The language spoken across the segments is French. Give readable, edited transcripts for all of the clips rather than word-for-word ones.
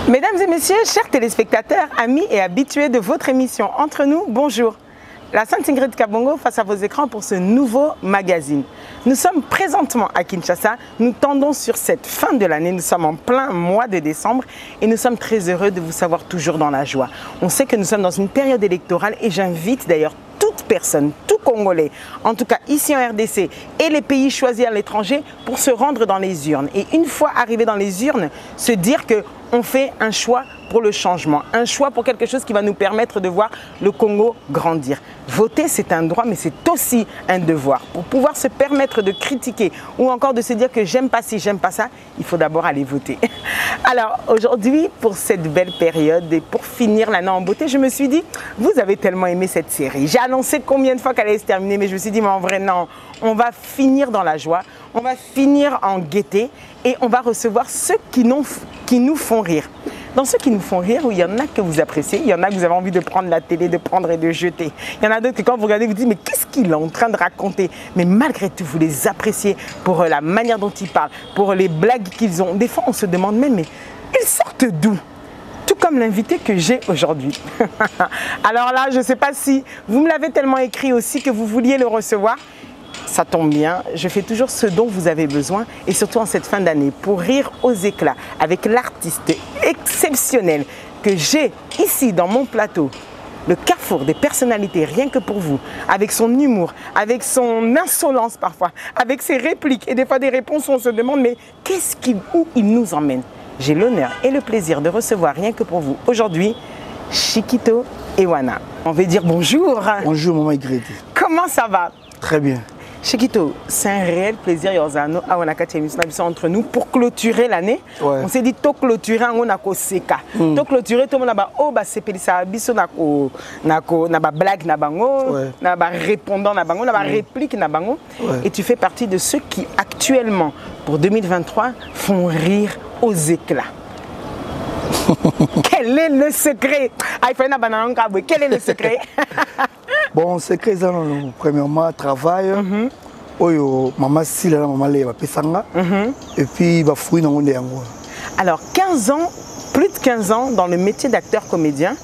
Mesdames et messieurs, chers téléspectateurs, amis et habitués de votre émission Entre nous, bonjour. La Sainte Ingrid Kabongo face à vos écrans pour ce nouveau magazine. Nous sommes présentement à Kinshasa, nous tendons sur cette fin de l'année, nous sommes en plein mois de décembre et nous sommes très heureux de vous savoir toujours dans la joie. On sait que nous sommes dans une période électorale et j'invite d'ailleurs toute personne, tout Congolais, en tout cas ici en RDC et les pays choisis à l'étranger pour se rendre dans les urnes. Et une fois arrivé dans les urnes, se dire qu'on fait un choix pour le changement, un choix pour quelque chose qui va nous permettre de voir le Congo grandir. Voter, c'est un droit, mais c'est aussi un devoir. Pour pouvoir se permettre de critiquer ou encore de se dire que j'aime pas ci, j'aime pas ça, il faut d'abord aller voter. Alors aujourd'hui, pour cette belle période et pour finir l'année en beauté, je me suis dit, vous avez tellement aimé cette série. J'ai annoncé combien de fois qu'elle allait se terminer, mais je me suis dit, mais en vrai, non, on va finir dans la joie, on va finir en gaieté et on va recevoir ceux qui nous font rire. Dans ceux qui nous font rire, il y en a que vous appréciez, il y en a que vous avez envie de prendre la télé, de prendre et de jeter. Il y en a d'autres que quand vous regardez, vous dites mais qu'est-ce qu'il est en train de raconter? Mais malgré tout, vous les appréciez pour la manière dont ils parlent, pour les blagues qu'ils ont. Des fois, on se demande même, mais ils sortent d'où? Tout comme l'invité que j'ai aujourd'hui. Alors là, je ne sais pas si vous me l'avez tellement écrit aussi que vous vouliez le recevoir. Ça tombe bien, je fais toujours ce dont vous avez besoin et surtout en cette fin d'année pour rire aux éclats avec l'artiste exceptionnel que j'ai ici dans mon plateau, le carrefour des personnalités rien que pour vous, avec son humour, avec son insolence parfois, avec ses répliques et des fois des réponses où on se demande mais où il nous emmène. J'ai l'honneur et le plaisir de recevoir rien que pour vous aujourd'hui Chikito Ewana. On va dire bonjour. Bonjour maman Ingrid. Comment ça va? Très bien. Chikito, c'est un réel plaisir entre nous pour clôturer l'année. Ouais. On s'est dit to clôturer on a ko seka. To clôturer tout le monde ba o ba sepelisa biso na ba blague na bango, na ba répondant na bango, na ba réplique na bango. Et tu fais partie de ceux qui actuellement pour 2023 font rire aux éclats. Quel est le secret? Quel est le secret? Bon, le secret, c'est premièrement travail. Maman si la maman les pesanga et puis va fruit dans le. Alors 15 ans, plus de 15 ans dans le métier d'acteur comédien.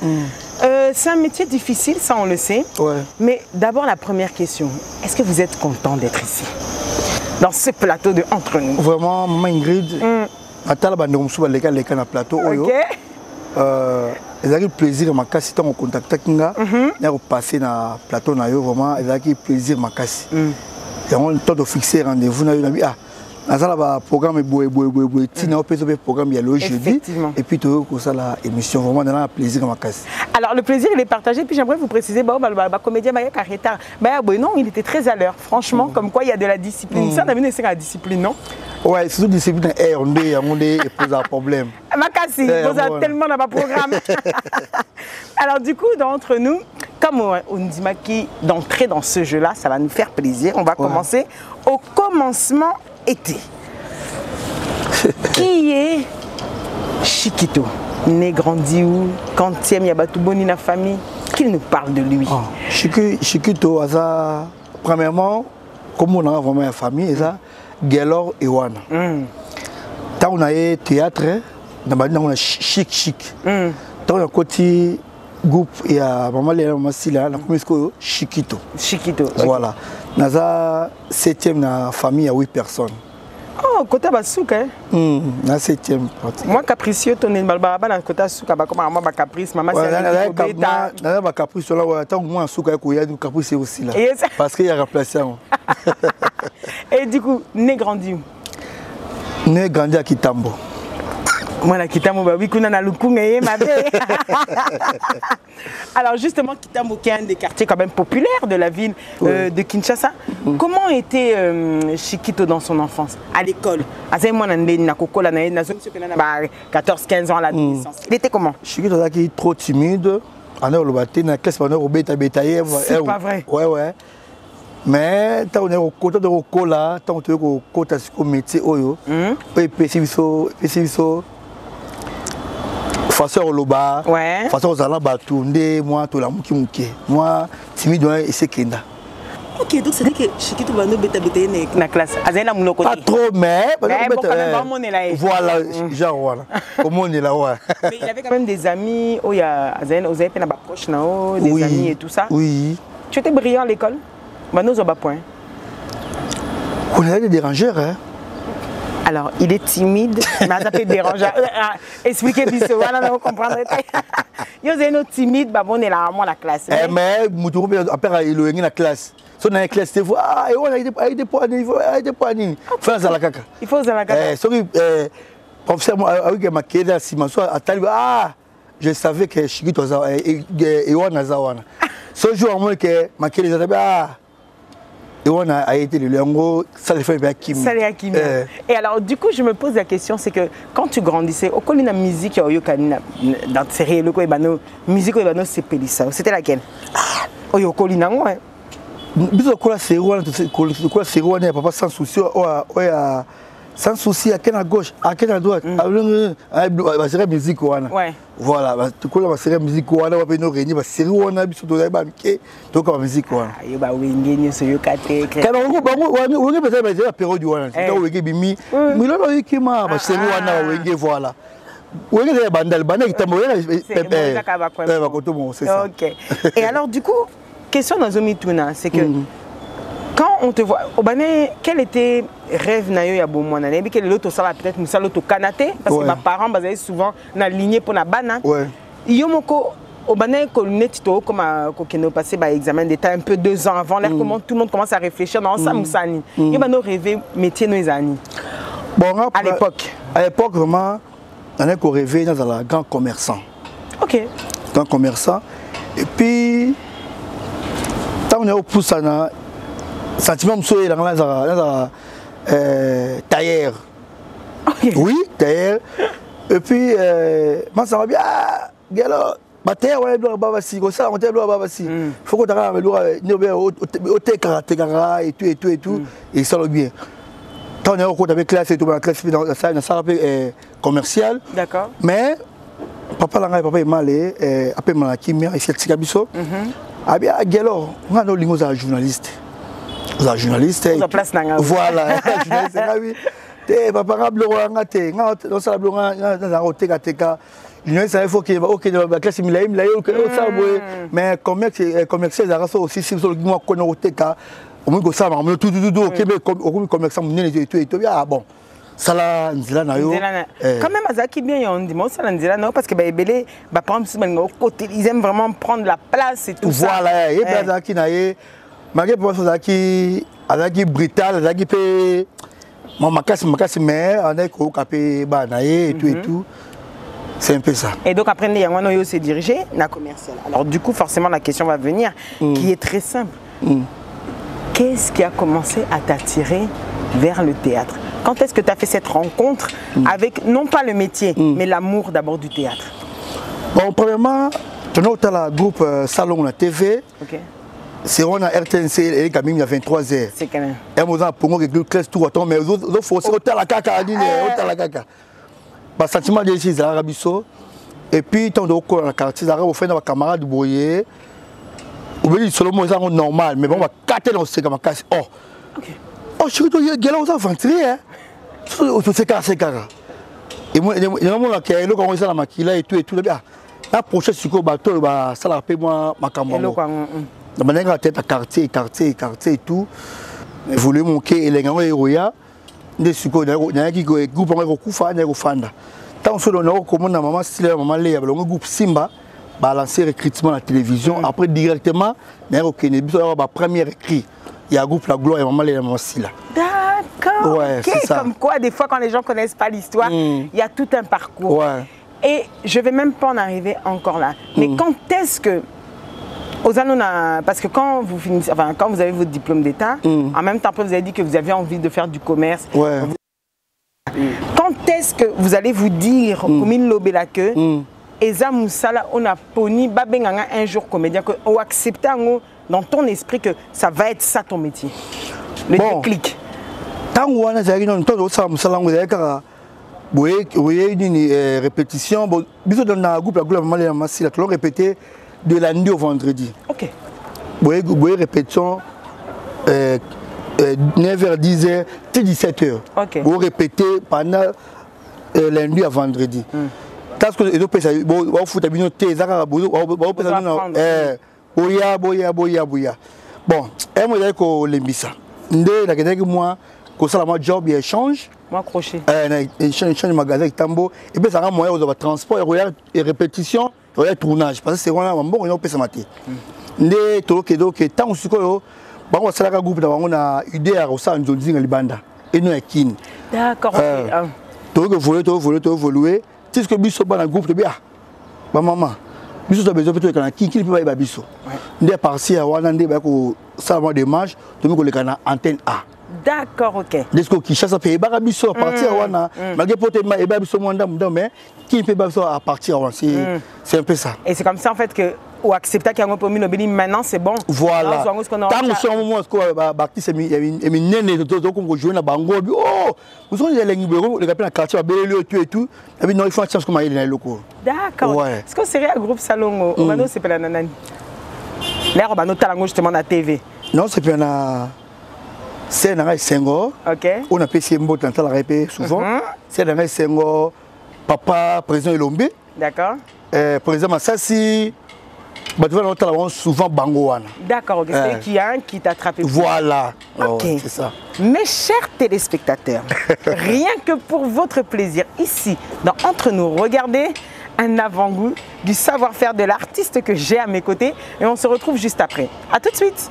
C'est un métier difficile, ça on le sait. Ouais. Mais d'abord la première question, est-ce que vous êtes content d'être ici dans ce plateau de Entre nous? Vraiment, maman Ingrid. Atala bande on souba les na plateau oyo. Ils ont plaisir ma casse tant on contacte kinga. Ils ont passé na plateau na yo vraiment ils ont plaisir ma casse. Et on le temps de fixer rendez-vous na yo na bi nazala ba programme boy tina opé programme il y a le jeudi et puis tout comme ça la émission vraiment dans la plaisir ma casse. Alors le plaisir il est partagé puis j'aimerais vous préciser comédien Maya Carreta non il était très à l'heure franchement comme quoi il y a de la discipline ça on a vu c'est la discipline non. Ouais, surtout discipline on est pose un problème. Makassi, vous avez tellement dans ma programme. Alors du coup, d'entre nous, comme on dit qui d'entrer dans ce jeu-là, ça va nous faire plaisir. On va commencer au commencement été. Qui est Chikito? Né, grandi où? Quantième, il y a Batouboni la famille. Qu'il nous parle de lui. Chikito, premièrement, comme on a vraiment une famille, ça. Gelor et Wana. Tant on a eu théâtre, on a chic. Tant on a côté groupe et à maman les maman Sila, on a commencé Chikito. Voilà. Naza 7e na famille à 8 personnes. Oh, côté Basuka. Na 7e. Moi capricieux ton balba na côté Suka ba comme maman ba caprice maman c'est na ba caprice là tant moi Suka ko ya du caprice aussi là. Parce qu'il y a remplacé. Et du coup, né grandi où? Né grandi à Kitambo. Moi, à Kitambo, oui, qu'on a le coup, mais ma belle. Alors, justement, Kitambo, qui est un des quartiers quand même populaires de la ville de Kinshasa. Comment était Chikito dans son enfance, à l'école? Moi, je 14-15 ans à l'adolescence. Il était comment? Chikito était trop timide. On a le classe, on a c'est pas vrai. Ouais. Mais tant on est au côté de Rokola, tant on est au côté de métier oyo, et puis façon au loba, façon aux alabas tourner, moi tout la mouki, moi timide et c'est kenda. Ok, donc c'est-à-dire que Chiquito Bando beta na classe. Azena Mouloko. Pas trop, mais. Voilà, genre, voilà. Comment on est là, ouais. Mais il avait quand même des amis, où il y a Azena, vous avez fait proche, des amis et tout ça. Oui. Tu étais brillant à l'école? Bando Zoba point. On avait des dérangeurs, hein. Alors, il est timide, mais ça peut déranger. Expliquez bien, voilà, on comprendrait. Il y a timide, on est là, moi, la classe. Mais, après, il est dans la classe. Si on a une classe, il faut. Ah, il faut des points. Il faut la caca. Il faut la caca. Professeur, avec ma quête, si ma soeur a talibé, ah, je savais que Chiquito et Wana Zawana. Ce jour, moi, que ma quête, ah. Et on a été le Léongo, ça les fait bien Kim. Et alors, du coup, je me pose la question, c'est que quand tu grandissais, au Colina musique, dans la série, le musique, c'est Pélissa. C'était laquelle? Au Colina, ouais. Bisous, quoi, c'est Rwanda, papa sans souci, sans souci, à quelle à gauche, à quelle à droite, c'est la musique, ouais. Voilà, tu connais la série musique, on va venir réunir, la série, on a bisous, on a banqué, donc la musique, ouais. Il va winguer, sur le quartier. Quand on va faire la période du Wana, c'est quand on va bimi, mais là, on qui m'a, la série, on a wingué, voilà. On va faire bandal, bandal, qui t'a mouillé, c'est ça. Ok. Et alors, du coup, question dans Zomituna, c'est que quand on te voit, quel était rêve nayo ya bomwana? Nayebi que l'autre ça peut-être nous l'autre kanaté parce que mes parents basaient souvent na lignée pour na bana. Ouais. Yomoko obane ko netito comme kokeno passé ba examen d'état un peu 2 ans avant l'air comment tout le monde commence à réfléchir dans ça musani. Yobano rêver métier no ezani. Bon à l'époque. À l'époque vraiment on a rêvé dans un grand commerçant. OK. Grand commerçant et puis quand on est au poussana sentiment monsieur dans tailleur. Oui, tailleur. Et puis moi ça va bien galo bataille ouais doit babasi comme ça on doit babasi. Faut que tu ailles au tekara et tout et ça va bien. Quand on est au cours avec classe et tout la classe dans la salle commerciale. D'accord. Mais papa est malé après malaki mais il s'est ticabiso. Ah bien galo on a nos lignes aux journalistes. La journaliste voilà journaliste oui te papa ngablo te dans ça blo dans oteka teka journaliste il faut que OK la classe milaim la yo ça mais commercial ça aussi si sur le moi connait oteka au moins ça on tout OK commercial munene et tout ah bon ça la nzila na yo quand même azaki bien on dit moi ça la nzila na parce que ba ebele ba par exemple côté ils aiment vraiment prendre la place et tout ça voilà et ben azaki na ye malgré pour ça qui brutal azaki pe makasi mais on est ko capé banaye et tout c'est un peu ça et donc après yango yo s'est dirigé na commercial alors du coup forcément la question va venir qui est très simple qu'est-ce qui a commencé à t'attirer vers le théâtre? Quand est-ce que tu as fait cette rencontre avec non pas le métier mais l'amour d'abord du théâtre? Bon premièrement tu as le groupe Salon la TV. OK. C'est on a RTNC et quand même il y a 23h. C'est quand même. Et moi pour que classe tout autant mais autres faut aussi hôtel la caca hôtel la caca. Bah sentiment de ici à Rabisso et puis tant de au la quartier ça au fait dans camarade boyer. Ou bien seulement moi ça normal mais bon on va cater dans ce comme casse. Oh. OK. Oh je suis tout gars aux aventuriers hein. Tout c'est cassé cara. Et moi là qui est là quand on ça la maquilla et tout bien. La prochaine sur le bateau bah ça la paie moi ma camarade. La manière à tête à quartier et tout. Je voulais monter les gens héroïa. Des sucos, qui groupe en recouffa, en fanda. Tant que l'on a recommandé maman style maman Léa, le groupe Simba, balancer recrutement à la télévision. Après directement, on a premier écrit. Il y a un groupe La Gloire et maman Léa maman Silla. D'accord. Ouais, c'est ça. Comme quoi, des fois, quand les gens connaissent pas l'histoire, il y a tout un parcours. Ouais. Et je vais même pas en arriver encore là. Mais quand est-ce que parce que quand vous finissez, enfin, quand vous avez votre diplôme d'État, en même temps, vous avez dit que vous avez envie de faire du commerce. Ouais. Quand est-ce que vous allez vous dire, comme il lobela que, Eza Moussala, on a poni, babenganga un jour comédien, que on accepte dans ton esprit que ça va être ça ton métier. Le déclic. Tant qu'on a dit non, tant que Moussala, vous avez une répétition. Bisous dans la groupe, la gloire, maman, la répété. De lundi au vendredi. OK. Vous répétition 9h, 10h, 17h. Ok. Vous répétez pendant lundi à vendredi. Parce que les autres personnes, vous faites des thé, boya. Bon, et moi, je vais ça. Moi, que ça, mon job, il change. Moi, crochet. Il change de magasin, tambo. Et puis, ça rend moyen de transport, et répétition, et tournage. Parce que c'est vraiment bon, on peut se mater. Ndé, tant que tu bango salaka groupe na bango na idée à rosa nzonzi na libanda eno ya kini d'accord to voler tis que biso ba na groupe de bien ba maman biso to besoin peut kana kini pe ba biso ndé parti à wana ndé ba ko salama démarche to mi ko le kana antenne A. D'accord, ok. Desco qui chasse à payer ba biso à partir wana malgré pote ma e ba biso mwanda mais qui peut ba biso à partir c'est un peu ça. Et c'est comme ça en fait que ou accepter qu'il y a un peu de maintenant c'est bon. Voilà. Tant que c'est un moment où Baptiste il y a une nene de jouer na bango oh vous sont les libéraux les gars quartier belé et tout et puis non il faut une chance comme il est locaux. D'accord. Est-ce que c'est un groupe salon au Mano c'est pas la nanani. Là on va noter la justement na TV. Non c'est pas na c'est na Senghor. OK. On a payé mbot dans la répé souvent. C'est na Senghor papa président Elombe. D'accord. Président Massassi souvent bangoana. D'accord, c'est qui a un qui t'a attrapé. Voilà, okay. C'est ça. Mes chers téléspectateurs, rien que pour votre plaisir, ici, dans Entre nous, regardez un avant-goût du savoir-faire de l'artiste que j'ai à mes côtés et on se retrouve juste après. A tout de suite.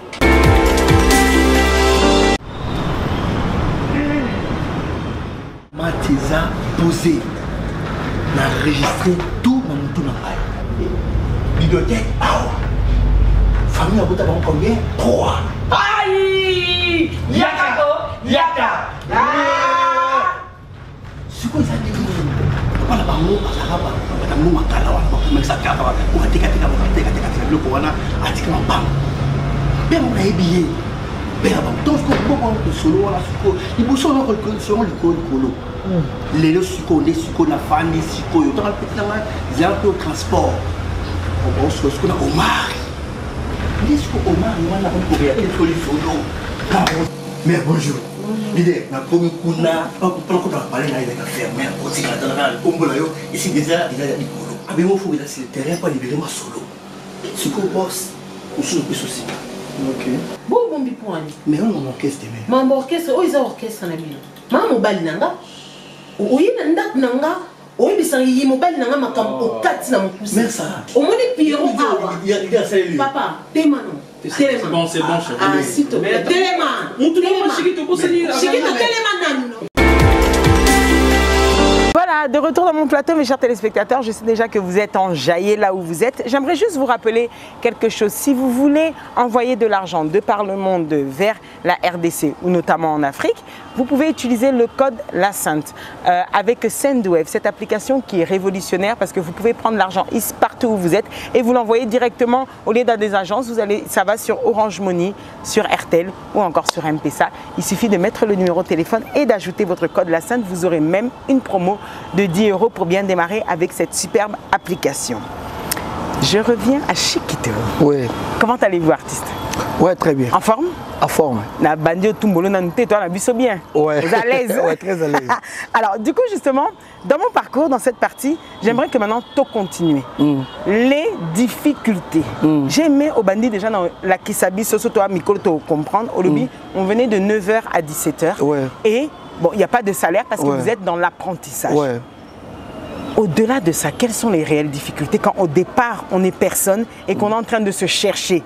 Matiza posé, enregistré tout dans mon bibliothèque, famille a voté combien? 3. Aïe! Yaka! Ce qu'on a dit, on a pas mot, on a mot à Kalawa, on a ça Kalawa, on a tika le Corona, a tika en bam. Ben on a habillé. Ben donc on solo la suko, il bouge sur le colo. Les suko, les suko na famille suko, yo dans le petit là, ils ont le transport. On se retrouve à Omar. Qu'est-ce que Omar nous a trouvé à quelle solution? Mais bonjour. L'idée, la première coup, on peut parler là, il a fait mais on s'est dans le Congo là, ici déjà, il a dit Polo. Ah, mais moi, il faut que c'est le terrain pas libérer ma solo. Ce qu'on bosse, on se le souci. Ok. Bon, point. Mais on a un orchestre. Mon orchestre, ils ont orchestre. Maman, mobile nanga. Oui, nanga. Oui, mais ça y est, mobile nanga makam au 4 na mon pouce. Mais ça. Au moins les pions il y a ça lui. Papa, téléman. C'est bon, chérie. Ah, s'il te plaît. Téléman. On te demande chiquito pour salir. Chiquito téléman. Voilà, de retour dans mon plateau, mes chers téléspectateurs, je sais déjà que vous êtes enjaillés là où vous êtes. J'aimerais juste vous rappeler quelque chose. Si vous voulez envoyer de l'argent de par le monde vers la RDC, ou notamment en Afrique, vous pouvez utiliser le code La Sainte avec Sendwave, cette application qui est révolutionnaire parce que vous pouvez prendre l'argent partout où vous êtes et vous l'envoyer directement au lieu dans des agences. Ça va sur Orange Money, sur RTL ou encore sur M-Pesa. Il suffit de mettre le numéro de téléphone et d'ajouter votre code La Sainte. Vous aurez même une promo de 10 € pour bien démarrer avec cette superbe application. Je reviens à Chiquito. Oui. Comment allez-vous, artiste? Ouais, très bien. En forme? En forme. La bandio tumbolo nanute, toi, la biso bien. Ouais. Vous êtes à l'aise? Ouais, très à l'aise. Alors, du coup, justement, dans mon parcours, dans cette partie, j'aimerais que maintenant, tout continue. Les difficultés. J'ai aimé au bandit déjà dans la Kisabi, Soso, toi, Mikolo, tu comprendre. Au lobby, on venait de 9h à 17h. Ouais. Et bon, il n'y a pas de salaire parce que vous êtes dans l'apprentissage. Ouais. Au-delà de ça, quelles sont les réelles difficultés quand au départ on n'est personne et qu'on est en train de se chercher?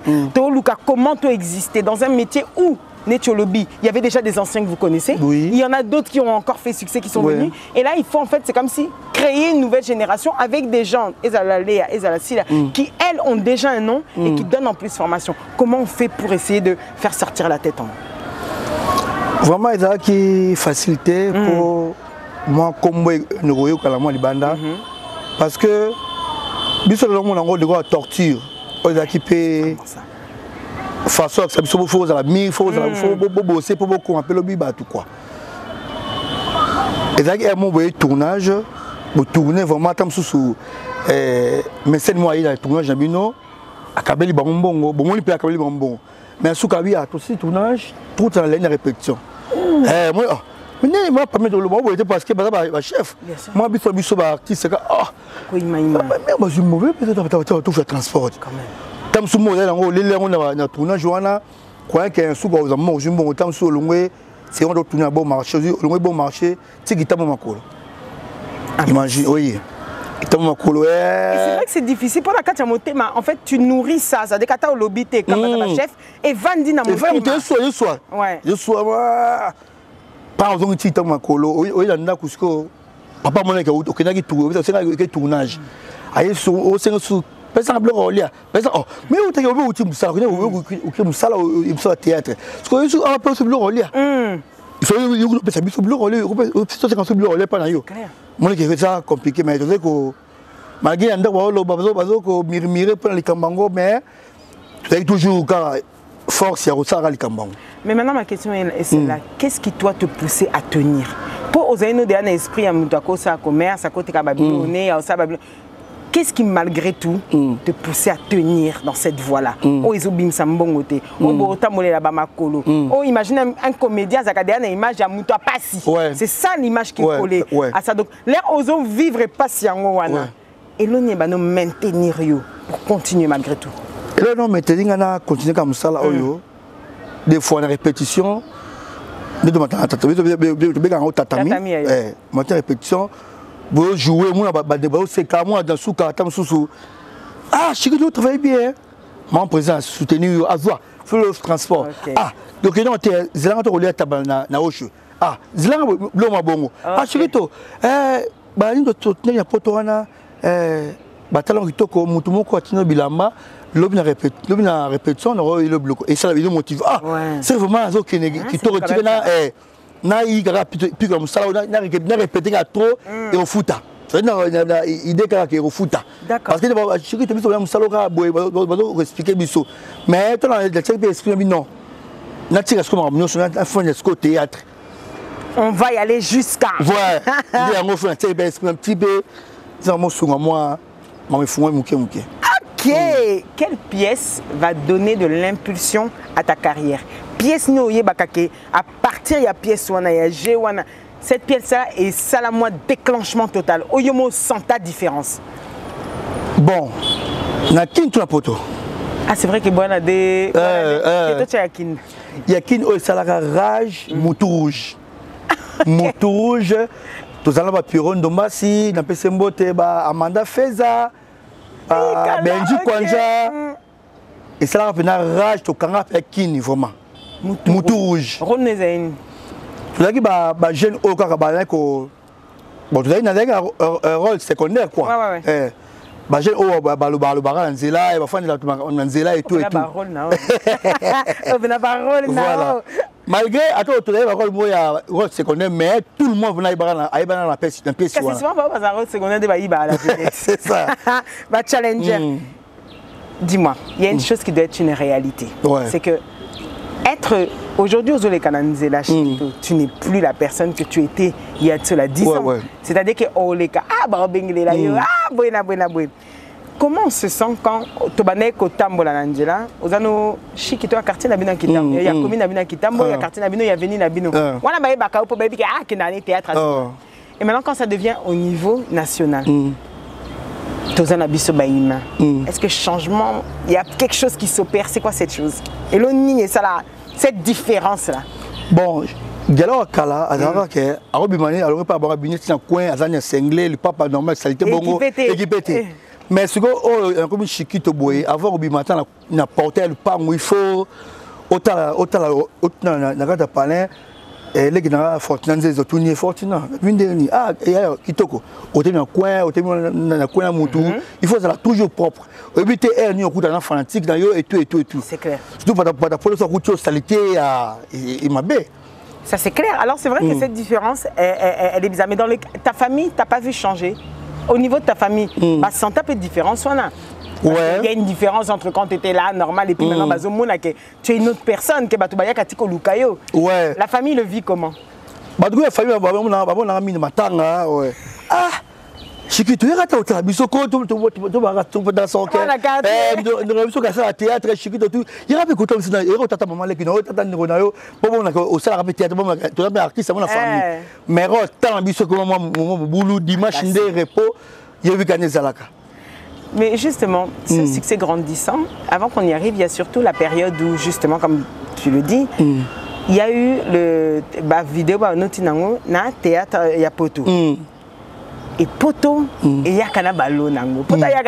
Comment tu exister dans un métier où Netcholobi, il y avait déjà des anciens que vous connaissez, il y en a d'autres qui ont encore fait succès, qui sont venus, et là il faut en fait, c'est comme si créer une nouvelle génération avec des gens, qui elles ont déjà un nom et qui donnent en plus formation. Comment on fait pour essayer de faire sortir la tête en haut? Vraiment, il y a qui facilité pour moi comme nous voyons libanda parce que biso le monde en gros de torture on a qui peut façon que ça faut à la mi faut bosser pour beaucoup un peu le biba tout quoi et là il y a mon tournage pour tourner vraiment tam sous mais c'est moi il a tournage bino akabeli bambongo bon on peut akabeli bambongo mais sous kabi a tout tournage tout dans la répétition moi pas mettre le mot parce que bah chef moi biso ba artiste ah mais je mauvais peut-être tout faire transport quand même tam sous mo là on na tournage wana quoi que sous ba mo je bon tam sous longwe c'est on doit tourner bon marché longwe bon marché tiki tam makolo imagine oui. C'est vrai que c'est difficile pour la carte motema. En fait, tu nourris ça. Ça décata au lobby comme la chef et vandi na motema. Je sois par exemple tu t'as makolo. Oui là na kusko. Papa mon que au Kenya qui tourne. C'est là que tournage. Aïe au sens par exemple Rolia. Par exemple mais où t'as au tu ça au sala au théâtre. Parce que sur un peu sur Rolia. Il faut que ça soit bleu relais, c'est quand bleu relais pas na yo. Moi qui ça compliqué mais tu sais que malgré anda walo bazo ko mirmire pour les kambango mais tu as toujours force ya rosara les kambango. Mais maintenant ma question est celle-là, qu'est-ce qui toi te poussait à tenir? Pour ozaino de un esprit à mutako ça commerce à côté kababioné à ça babio. Qu'est-ce qui, malgré tout, te poussait à tenir dans cette voie-là? Oh, ils ont bim sambongote. Oh, borota mole la bamakolo. Oh, imagine un comédien, ça a une image à mouta passi. C'est ça l'image qui est collée à ça. Donc, l'air osons vivre et passer en wana. Et là, on va nous maintenir yo pour continuer malgré tout. Et là, non, maintenir, on a continué comme ça là. Des fois, en répétition, nous devons répétition. Vous jouez, c'est comme moi dans sous carton sous. Ah, je suis travaille bien. Mon président soutenu à voix, le transport. Ah, donc non, tu es zéro relais tabana na ocho. Ah, zéro bloma bongo. Ah, je suis to. Bah ni to tenir potoana batalon kitoko mutu moko atino bilamba. L'obna répétition, le bloc. Et ça, il motive. Ah, c'est vraiment ça qui te retire na igara puis comme ça na répéter à trop et au foot c'est na idée que au foot parce que je suis tombé sur musaloka boy ba expliquer biso mais toi dans le texte expliquer non na tire comme on sur un fond de théâtre on va y aller jusqu'à ouais il y a un fond expliquer un petit peu ça moi sur moi me fou muke. OK, quelle pièce va donner de l'impulsion à ta carrière? Pièce no yebakake à partir ya pièce wana ya G wana cette pièce là est ça la moi déclenchement total. Oyomo sent ta différence. Bon, na kin tu poto. Ah c'est vrai que bona de que toi yakin. Yakin o salaka rage moto rouge. Moto rouge. Tous allons ba Piron Dombasi, na Pesembote ba Amanda Feza. Benji Kwanja. Et ça la pena rage to kanga yakin vraiment. Moutou rouge. Ronnezaine. Tu as dit que jeune au Kakabana ko bon tu as un rôle secondaire quoi. Ouais. Jeune au balubara nzela et bafani la nzela et tout et tout. Parole na. Voilà. Malgré attends tu as un rôle secondaire mais tout le monde venait à la pièce une pièce. C'est souvent pas un rôle secondaire de Baïba la c'est ça. Ba challenger. Dis-moi, il y a une chose qui doit être une réalité. C'est que être aujourd'hui aux Olekananzela, tu n'es plus la personne que tu étais il y a cela 10 ans. C'est-à-dire que Oleka, comment on se sent quand Tobanek au Tambola Nangela, aux anneaux chic, toi quartier Nabina Kitam, il y a commune Nabina Kitambo, il y a quartier Nabino, il y a Veni Nabino. On a baillé Bakao pour baby qui n'a pas théâtre. Et maintenant quand ça devient au niveau national. Est-ce que changement, il y a quelque chose qui s'opère? C'est quoi cette chose? Et l'on ça là, cette différence là. Bon, Galo Kala, alors que Arobimani, alors pas avoir biné dans coin, Azania Senglé, le papa normal, salité bongo, équipé. Mais ce que comme Chiquito Boy, avant Robimatan, n'a porté le pas où il faut, autant la palin. Et les gens fortunés ils ont tourné fortunés une dernière ah et kitoko au tenir coin na coin mutu il faut ça toujours propre éviter air ni au coup dans fanatique dans et tout c'est clair surtout pas pour ça route salité à il m'a bé ça c'est clair alors c'est vrai que cette différence elle est bizarre mais dans ta famille t'as pas vu changer au niveau de ta famille bah sans taper de différence on a il y a une différence entre quand tu étais là, normal, et puis maintenant, tu es une autre personne. La famille le vit comment? La famille, Chiquito, il y a un bisoko, tout dans son cœur. Nous avons un théâtre, Chiquito, tout. Il y a un peu de temps, il y a un tata maman, il y a un tata Nironayo, pour moi, au salaire de théâtre, tu as un artiste, mon famille. Mais tant un bisoko, mon boulot, dimanche, des repos, il y a eu gagné Zalaka. Mais justement, ce succès grandissant, avant qu'on y arrive, il y a surtout la période où, justement, comme tu le dis, il y a eu le vidéo, na théâtre, il y a Poto. Et Poto, il y a un ballon. Poto, il y a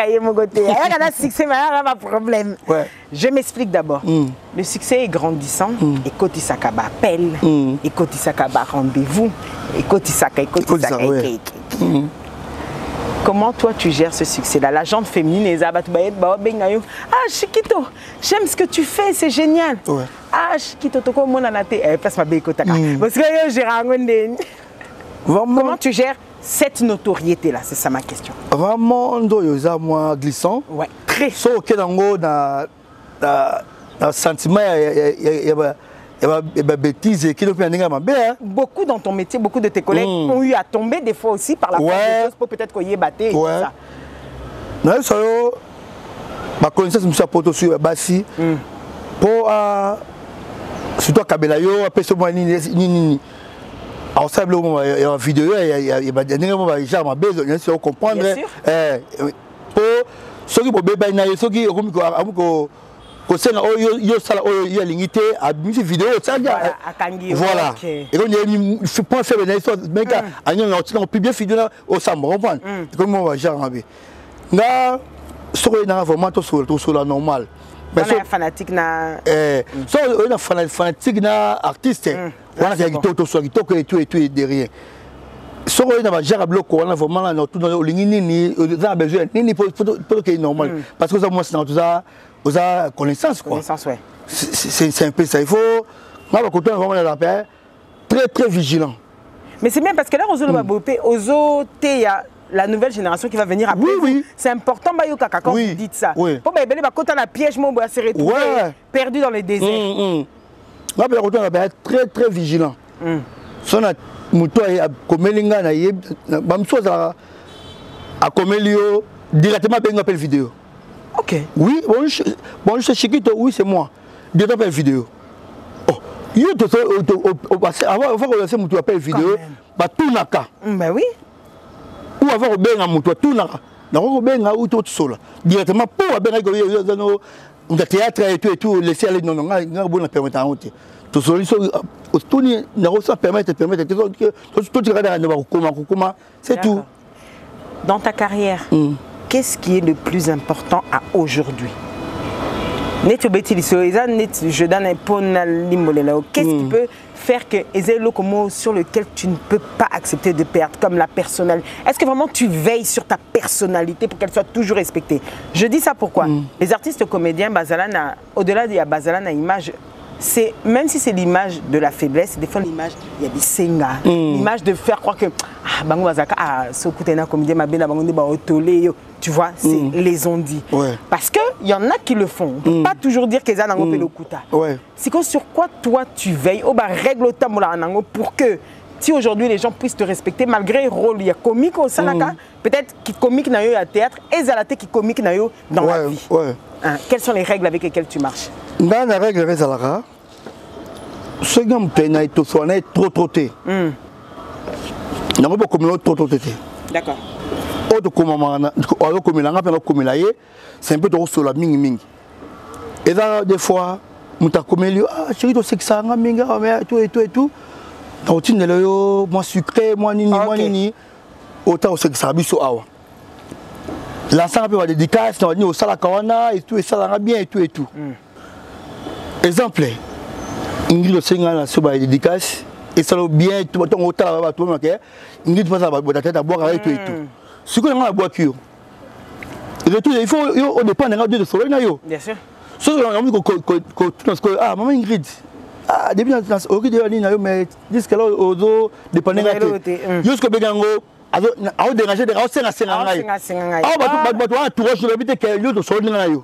un succès, mais il y a un problème. Je m'explique d'abord. Le succès est grandissant. Et Kotisaka appelle. Et Kotisaka rendez-vous. Et Kotisaka. Comment toi tu gères ce succès-là? La gente féminine, ah Chiquito, j'aime ce que tu fais, c'est génial. Ah Chiquito, comment tu gères cette notoriété-là? C'est ça ma question. Vraiment, moi glissant. Ouais, très. Sauf que dans le sentiment, il y a bêtises qui beaucoup dans ton métier, beaucoup de tes collègues ont eu à tomber des fois aussi par la force des choses pour peut-être qu'on y ait battu et tout ça. Non, ça ma connaissance me s'apporte sur Bassi pour surtout Kabela yo après ce mois ni alors ça il y a une vidéo il y a des gens qui déjà ma besoin de comprendre pour ceux qui bébé na ceux qui ko sena yo sala yo limité à musique vidéo ça voilà et on est je pense faire une histoire mais quand on peut bien vidéo au sambo comprendre comment on va gérer là sur une vraiment sur la normale mais on est fanatique na so on est fanatique na artiste on a qui sur et tout derrière so on a gérer bloc on a vraiment là tout dans le ni on a besoin ni pour que normal parce que ça moi c'est dans tout ça vous avez connaissance quoi. Connaissance, ouais. C'est un peu ça. Il faut, moi, côté vraiment très vigilant. Mais c'est bien parce que là, il y a la nouvelle génération qui va venir après. Oui. C'est important, quand vous dites ça. Pour quand on a piège, on va se retrouver perdu dans les déserts. Moi, côté très vigilant. Si on a moto à Komelinga, à Komelio, directement, on appelle vidéo. Ok. Oui, bon, je sais Chiquito, oui, c'est moi. Je t'appelle vidéo. Oh, avant de lancer mon appel vidéo, tout n'a qu'à. Ben oui. Ou avant de faire mon tout n'a qu'à. Donc, on tout seul. Directement, pour faire un théâtre et tout, laisser aller, non, on a permis à monter. Tout seul, tout n'a permettre, c'est tout. Dans ta carrière, qu'est-ce qui est le plus important à aujourd'hui? Je donne un peu qu'est-ce qui peut faire que sur lequel tu ne peux pas accepter de perdre, comme la personnalité? Est-ce que vraiment tu veilles sur ta personnalité pour qu'elle soit toujours respectée? Je dis ça pourquoi? Les artistes comédiens, au-delà de la Bazalana image, même si c'est l'image de la faiblesse, des fois l'image, il y a des senga, l'image de faire croire que tu vois, c'est les on-dit. Parce qu'il y en a qui le font. On ne peut pas toujours dire que ça c'est que sur quoi toi tu veilles, règle pour que si aujourd'hui les gens puissent te respecter malgré le rôle, il y a comique au Sanaka, peut-être qui comique na yo à théâtre et Zalaté qui comique na yo dans la vie. Quelles sont les règles avec lesquelles tu marches? Dans la règle de Zalaka, ce qui est trop trotté. Il n'y a pas trop trotté. D'accord. C'est un peu trop sur la ming. Et là, des fois, je suis dit que ça et tout. Moi sucré, moi nini. Autant que ça a l'ensemble peut avoir des dédicaces, on va dire au Salakawana et tout, et ça va bien et tout. Exemple, Ingrid Osenga sur les dédicaces, et ça va bien, tout le temps, tout le monde, Ingrid passe la tête à boire et tout. Ce qu'on a à boire, il faut, on dépend de ce soleil. Bien sûr. Ce qu'on a dit, ah, maman Ingrid, depuis la ligne, mais jusqu'à là, au dépend de jusqu'au Bégango.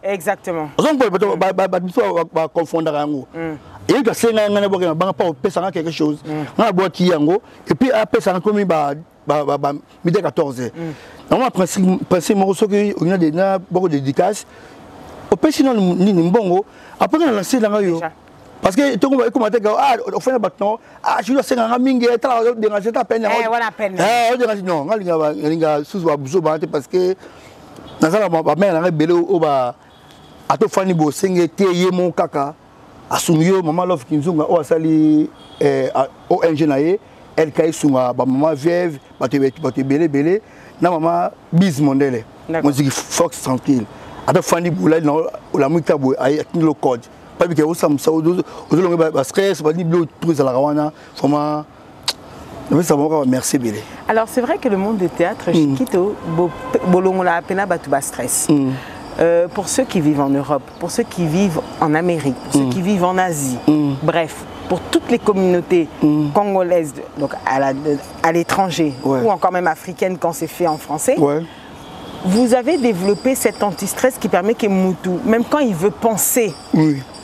Exactement. Quelque chose. Et puis après ça comme midi 14h. Normalement principe moi soki on a des beaucoup de dédicaces. Au pêche non ni mbongo après on a lancé dans yo. Parce que tout le monde commentait que on fait un bâton je dois faire un mingi et là déranger ta peine. Voilà peine. On dérange non, linga sous babuzo parce que dans ça ma mère a belé au ba ato fani bo senge teye mon kaka asumio maman love kinzunga o asali ONG nae elle kay sunga ba maman veuve ba te belé na maman bis mondele musique fox tranquille ato fani bo la la muita bo ay le code pas que au samsa au ba stress ba ni blo tout la rawana vraiment merci Bélé. Alors c'est vrai que le monde du théâtre chiquito bolongola pena batuba stress. Pour ceux qui vivent en Europe, pour ceux qui vivent en Amérique, pour ceux qui vivent en Asie, bref, pour toutes les communautés congolaises, donc à l'étranger, ou encore même africaines quand c'est fait en français, vous avez développé cet anti-stress qui permet que Moutou, même quand il veut penser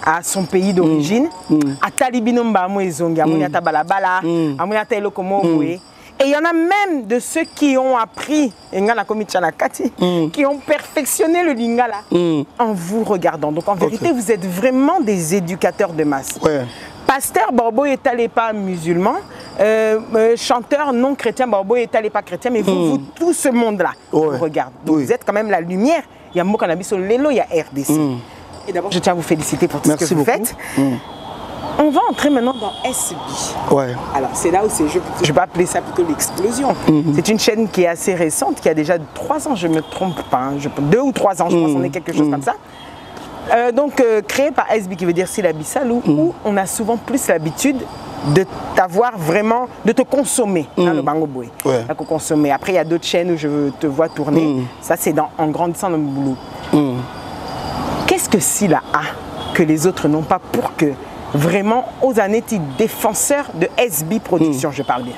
à son pays d'origine, à Talibinomba, et il y en a même de ceux qui ont appris, qui ont perfectionné le lingala en vous regardant. Donc en vérité, vous êtes vraiment des éducateurs de masse. Pasteur Borbo est pas musulman, chanteur non chrétien Borbo est pas chrétien, mais vous, tout ce monde-là vous regarde. Donc vous êtes quand même la lumière. Il y a Mokanabi sur Lelo, il y a RDC. Et d'abord, je tiens à vous féliciter pour tout ce que vous faites. On va entrer maintenant dans SB. Alors, c'est là où je vais appeler ça plutôt l'explosion. C'est une chaîne qui est assez récente, qui a déjà 3 ans, je ne me trompe pas. 2 ou 3 ans, je pense qu'on est quelque chose comme ça. Créée par SB, qui veut dire Silabi Salou, où on a souvent plus l'habitude de t'avoir vraiment, de te consommer dans le Bango Boy. Consommer. Après, il y a d'autres chaînes où je te vois tourner. Ça, c'est en grandissant dans le boulot. Qu'est-ce que Sila a que les autres n'ont pas pour que vraiment aux années défenseurs de SB Production, je parle bien?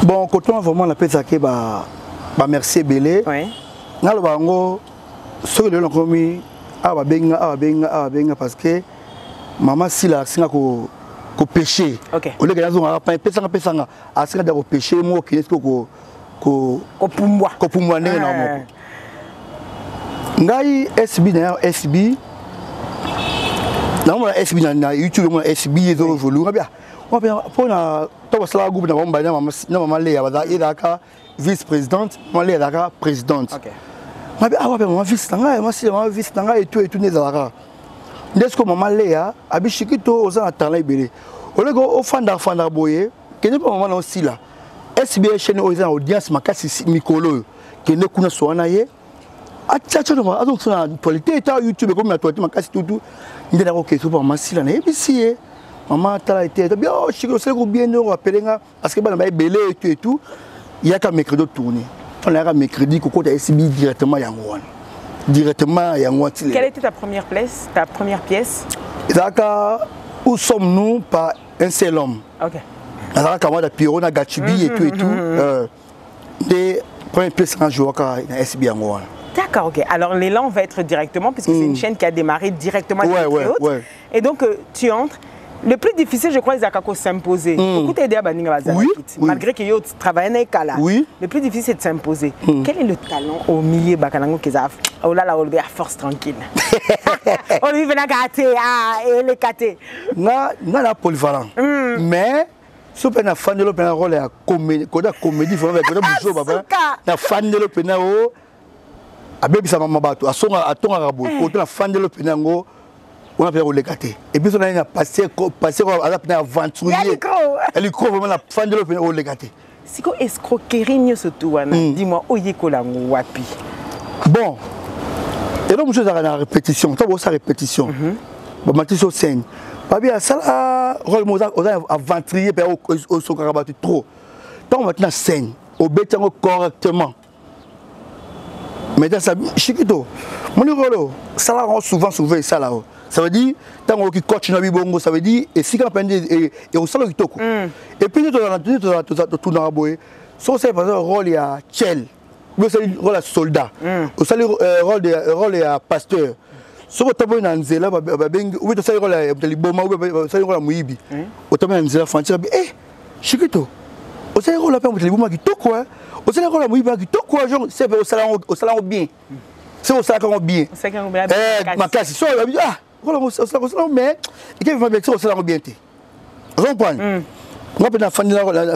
Bon, quand on vraiment la pétaké, merci Bélé. Dans le Bango, ce que l'on a commis, parce que maman Sila, c'est un péché. Au lieu de la zone, on a péché, moi qui est ngai SB na SB na SB na YouTube na SB ezo volu bien pona to basala groupe na bomba na mama le ya baza idaka vice présidente mama le ya présidente mabe awa maman vice nanga mama vice nanga et tout nezalaka ndesko mama le ya abishikito oza na talent ibele olego ofanda boye kene pa mama na osila SB chaîne oza audience makasi mikolo kene kuna soana ye donc sur la qualité YouTube comme la toilette makasi tout il y a OK sur maman sila na ebisi maman tala été bien chiko c'est bien on appeler parce que bana belé et tout il y a qu'à mercredi tourner on a mercredi koko ta SB directement yango quelle était ta première pièce Zaka où sommes-nous par un seul homme. Zaka moi da Piro na Gachibi et tout des premières pièces en jouant na SB yango. D'accord, ok. Alors l'élan va être directement, puisque c'est une chaîne qui a démarré directement avec les autres. Et donc tu entres. Le plus difficile, je crois, c'est de s'imposer. Beaucoup t'aider à Baninga malgré que tu travailles dans les cas là. Le plus difficile, c'est de s'imposer. Quel est le talent au milieu de Bakanango qui a oh là là, on va force tranquille. On lui vient gâter, et les gâter. Non, la polyvalent. Mais si on a fan de l'opéra rôle à comédie, comédie, il faut faire un bougeot, papa. La fan de l'opéra abebi sa mama bato asonga atonga rabo côté la fan de l'opinango on a fait le gâté et puis on a passé à la aventurier elle croit vraiment la fan de l'opinango le gâté c'est quoi escroquerie nyo surtout dis-moi oyeko lango wapi bon et donc je à la répétition ça va sa répétition bon matin sur scène pas bien ça rôle moza aventurier au sokarabatu trop tant maintenant scène au betango correctement. Mais dans ça, chiquito, mon rôle, ça là souvent ça là. Ça veut dire, tant que coach na bibongo, ça veut dire, et si quand on et on sait le kitoko. Et puis nous tout dans la boue, c'est par exemple rôle à Tchel, nous c'est rôle à soldat, on sait rôle à pasteur. Si on tape dans Nzela, ou bien c'est rôle à Liboma, ou bien c'est rôle à Mouibi. On tape dans Nzela, Fanti, chiquito. Au salaire, on l'appelle au qui tout quoi. Au salaire, on l'a qui tout quoi. Genre, c'est au salaire bien. C'est au salaire bien. C'est quand bien. Ma classe, ça, ah, au salaire mais, et qu'il va mettre au salaire bien. Vous comprenez? Moi, pendant la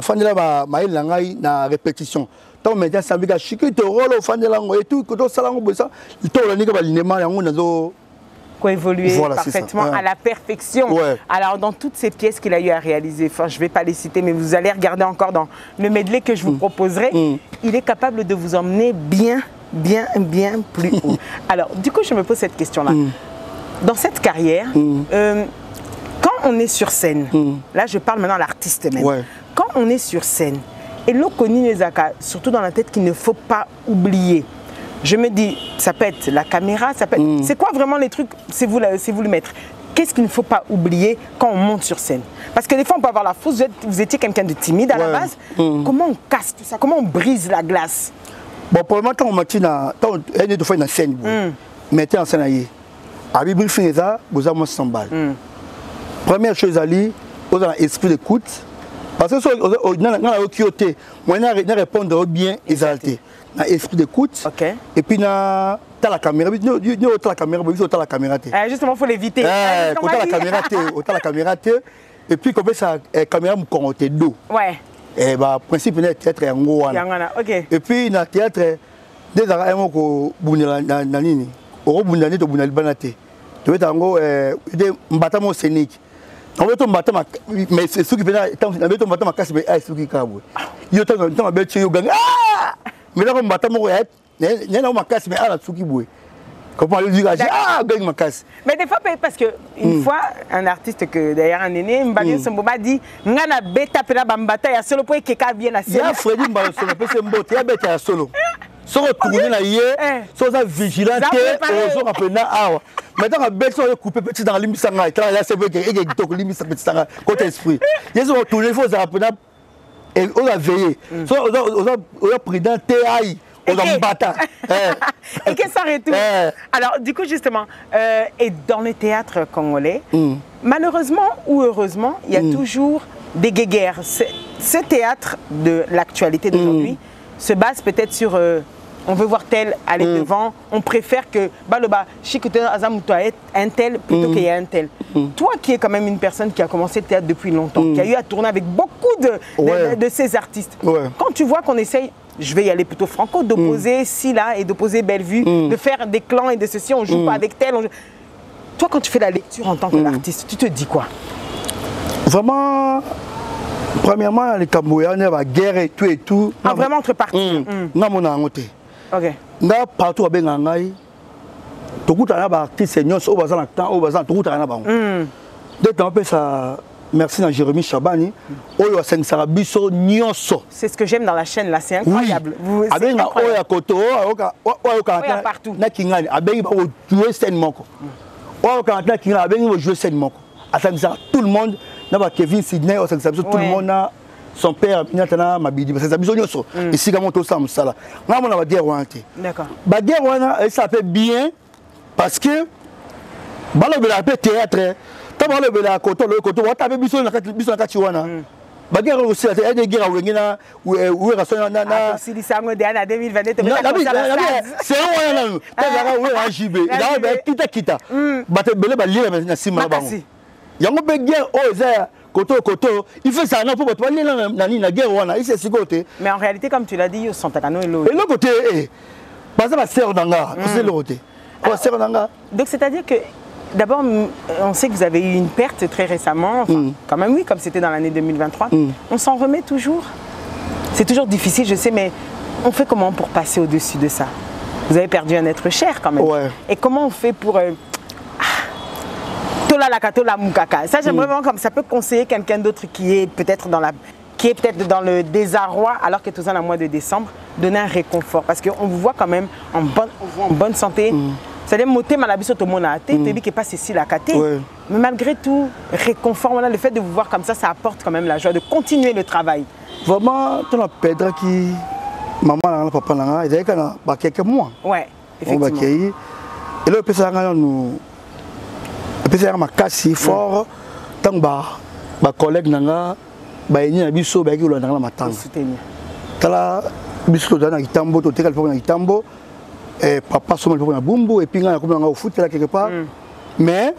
fin de la répétition. Donc maintenant, ça veut dire que tu rôles au fin de l'angle et tout, que tu as salaire besoin. Il t'a donné que l'alignement est en évoluer parfaitement à la perfection. Ouais. Alors dans toutes ces pièces qu'il a eu à réaliser, enfin je ne vais pas les citer, mais vous allez regarder encore dans le medley que je vous proposerai, il est capable de vous emmener bien plus haut. Alors du coup je me pose cette question-là. Dans cette carrière, quand on est sur scène, là je parle maintenant à l'artiste même, quand on est sur scène, et l'Okoni Nezaka, surtout dans la tête qu'il ne faut pas oublier. Je me dis, ça peut être la caméra, ça peut être... C'est quoi vraiment les trucs, c'est vous le maître. Qu'est-ce qu'il ne faut pas oublier quand on monte sur scène? Parce que des fois, on peut avoir la fausse, vous étiez quelqu'un de timide à la base. Comment on casse tout ça? Comment on brise la glace? Bon, pour le moment, quand on est de faire une scène, mettez en scène, à Bible Fineza, vous avez 100 balles. Première chose à lire, vous avez un esprit d'écoute. Parce que si on a un répondre bien exalté. Un esprit d'écoute. Et puis, la caméra. La caméra. Justement, il faut l'éviter. La caméra. Et puis, comme ça, la caméra me compte d'eau. Ouais. Et bah, principe, le théâtre est un gros. Et puis, dans le théâtre, des arrêts qui Nini. Au Bundani, au Bunalbanate. Tu veux en des bâtiments scéniques. On veut tomber mais c'est ce qui fait ma casse, mais c'est ce qui cabou. Il y a un bel tuyau gang. Mais là, on bat mon head, il y a ma casse, mais à la Tsuki Boué. Comment le dire? Ah, gagne ma casse. Mais des fois, parce qu'une fois, un artiste que d'ailleurs un aîné, Mbani Somboba dit Ngana beta pela bambata, ya solo pour que quelqu'un vienne à il y a Freddy Mbalo solo, parce que Mbote, il y a beta solo. Sans retourner là hier, sans être vigilant, aux gens appelés Awa. Maintenant, on bête, on couper petit dans l'immisanga, et là, c'est vrai qu'il y a un limite petit dans côté esprit. Il y a retourné, il faut appeler et on a veillé. On a pris dans TAI. On a battu. Et que ça retourne. Alors, du coup, justement, et dans le théâtre congolais, malheureusement ou heureusement, il y a toujours des guéguerres. Ce théâtre de l'actualité d'aujourd'hui se base peut-être sur on veut voir tel aller devant, on préfère que Baloba, Chikote Azamuto ait un tel plutôt qu'il y ait un tel. Toi qui es quand même une personne qui a commencé le théâtre depuis longtemps, qui a eu à tourner avec beaucoup de ces artistes, quand tu vois qu'on essaye, je vais y aller plutôt franco, d'opposer Silla et d'opposer Bellevue, de faire des clans et de ceci, on joue pas avec tel. Toi quand tu fais la lecture en tant qu'artiste, tu te dis quoi? Vraiment, premièrement, les Cambodgiens, la guerre et tout. Ah, vraiment entre parties. Ok. Là, partout à Bengangaï, tout le monde a artiste senior, au bazar, au bazar, tout le monde a dès qu'on appelle ça, merci à Jérémy Chabani, Oyo a 5 sarabiso nyonso. C'est ce que j'aime dans la chaîne là, c'est incroyable. Oui. C'est incroyable. Oyo Koto, Oyo partout. Na Kingani, Abengi va jouer scène moko. Oyo Kangani, Kingani, Abengi va jouer scène moko. À tout le monde, n'a Kevin Sidney, tout le monde a. Son père, il a Mabidi, parce que c'est besoin de ici, comme on s'en sala. On va dire d'accord. La guerre, ça fait bien parce que, le théâtre, tu as le côté, tu as besoin de la Katiwana. La guerre aussi, il y a des guerres où il y a où il y a si les sangs de l'année 2022, c'est un où il y a un JB, il y a un kita. Il y a une guerre, il fait ça pour la guerre, il sait ce côté. Mais en réalité, comme tu l'as dit, ils sont à Kano et l'autre. Et l'autre côté, c'est la sœur d'Anga, c'est l'autre côté. Donc c'est-à-dire que d'abord, on sait que vous avez eu une perte très récemment, enfin, quand même oui, comme c'était dans l'année 2023. On s'en remet toujours. C'est toujours difficile, je sais, mais on fait comment pour passer au-dessus de ça? Vous avez perdu un être cher quand même. Et comment on fait pour... Ça, j'aimerais vraiment comme ça peut conseiller quelqu'un d'autre qui est peut-être dans le désarroi, alors que tout ça, le mois de décembre, donner un réconfort. Parce qu'on vous voit quand même en bonne santé. C'est-à-dire, moté malabiso to monate, tu dis que pas ceci la caté. Mais malgré tout, réconfort, voilà, le fait de vous voir comme ça apporte quand même la joie de continuer le travail. Vraiment, tu as Pedra qui, maman, papa, il y a quelques mois. Ouais, effectivement. Et là, peut nous. Et puis c'est ma casse fort tant que ma collègue nanga baeni na biso ba ki lo ndanga matanga tala biso to na kitambo to tekal na kitambo papa soma na bumbu et puis nga na au foot là quelque part mais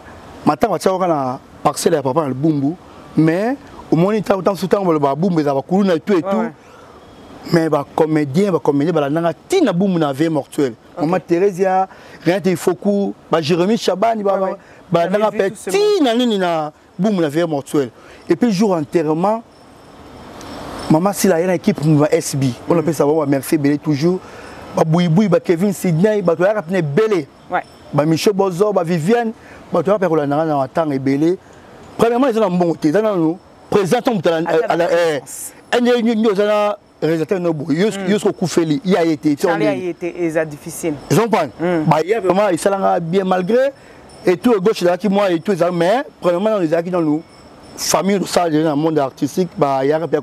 matanga tsa na parcelle ya papa na bumbu mais au moins il temps sous temps ba bumbu za ba kuluna tout et tout mais ba comédien ba nanga tina bumbu na vie mortuelle maman Thérèse rien il faut coup ba Jérémy Chabani ba nanga petit na nini na bumbu na vie mortuelle et puis jour enterrement maman si la y a une équipe va SB on appelle ça merci belé toujours ba Bouiboui ba Kevin Sidney ba to ya rapne belé ba Michel Bozo ba Viviane ba to ya pe ko la nanga na tang belé premièrement ils ont un bon côté dans nous présentant à la un réalisateur nobo Yosko Koufeli il a été difficile ils ont pas bah il y a vraiment il s'allanga bien malgré et tout gauche là qui moi et tout ça mais premièrement les acquis dans nous famille de ça dans le monde artistique bah il y a pas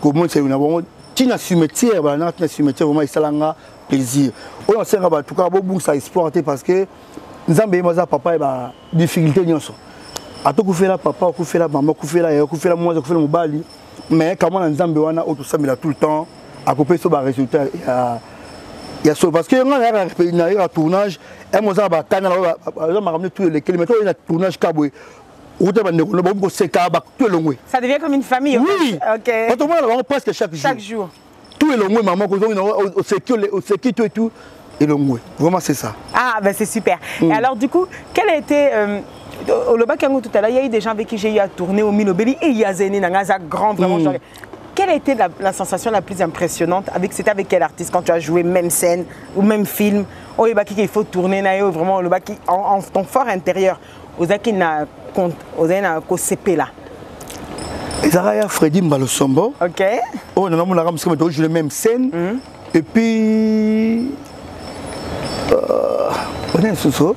comment c'est une bon tina cimetière bah na cimetière vraiment il s'allanga plaisir on sait en tout cas beaucoup ça exploiter parce que nzambe maza papa et bah difficulté nyonso ato kufela papa kufela maman kufela moi kufela mobali mais comment nzambe wana auto samela tout le temps à couper sur ba résultat il y a ça parce que on a un tournage et moi ça ba kana là m'a ramené tous les kilomètres il y a tournage kabwe ça devient comme une famille. Oui. OK. On presque chaque jour. Tout est long maman au sécu tout et tout et long vraiment c'est ça. Ah ben c'est super. Et alors du coup, quel a été au Loba Kango tout à l'heure, il y a eu des gens avec qui j'ai eu à tourner au Milobeli et il y a Zéné Nangaza grand vraiment genre. Quelle a été la sensation la plus impressionnante c'était avec quel artiste quand tu as joué même scène ou même film au Loba il faut tourner naïo vraiment au Loba en ton fort intérieur aux Akina au CP là. Ezara Freddy Mbalosombo. OK. Oh non on a parce que je joue la même scène et puis on est sous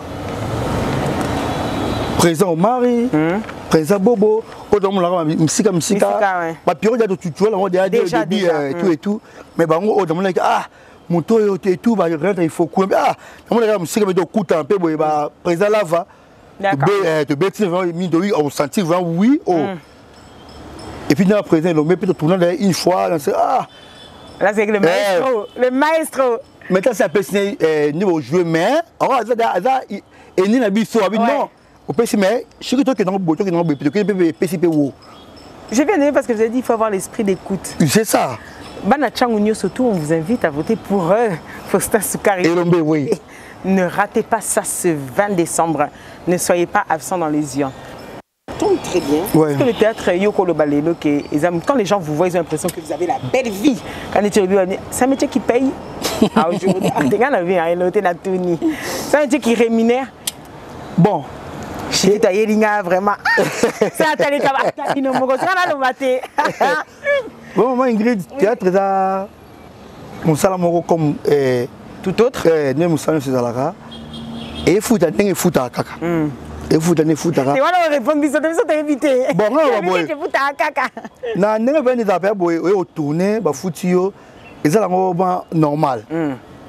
présent Omari, présent Bobo, oh dans mon la musique ba piro ya tu vois là on déjà tout et tout mais ba oh dans mon ah moto et tout ba il faut quoi ah dans mon la musique mais de kuta un peu ba présent lava. D'accord. De bêtises on sentit vraiment oui oh. Et puis dans la présent l'homme peut tourner une fois ah là c'est le maestro maintenant ça peut niveau jouer mais ça et ni na biso non au PC mais je suis que dans boto que dans PCP wo je viens de parce que je vous ai dit il faut avoir l'esprit d'écoute c'est ça Bana Changunyo surtout on vous invite à voter pour Faustin Soukari et l'homme oui. Ne ratez pas ça ce 20 décembre. Ne soyez pas absent dans les urnes. Tombe très bien. Ouais. Parce que le théâtre Yoko Lobalelo, quand les gens vous voient, ils ont l'impression que vous avez la belle vie. C'est un métier qui paye. Aujourd'hui, c'est un métier qui rémunère. Bon. C'est vraiment. C'est un théâtre qui nous montre. Bon, moi, Ingrid, théâtre, mon salamoro comme. Tout autre ne musana c'est la et futa ndenge futa kaka et futa ne futa kaka et voilà on répond biso t'es invité bon boy futa kaka na ndenge ben des appels boy au tourner ba futio ezala ngoma normal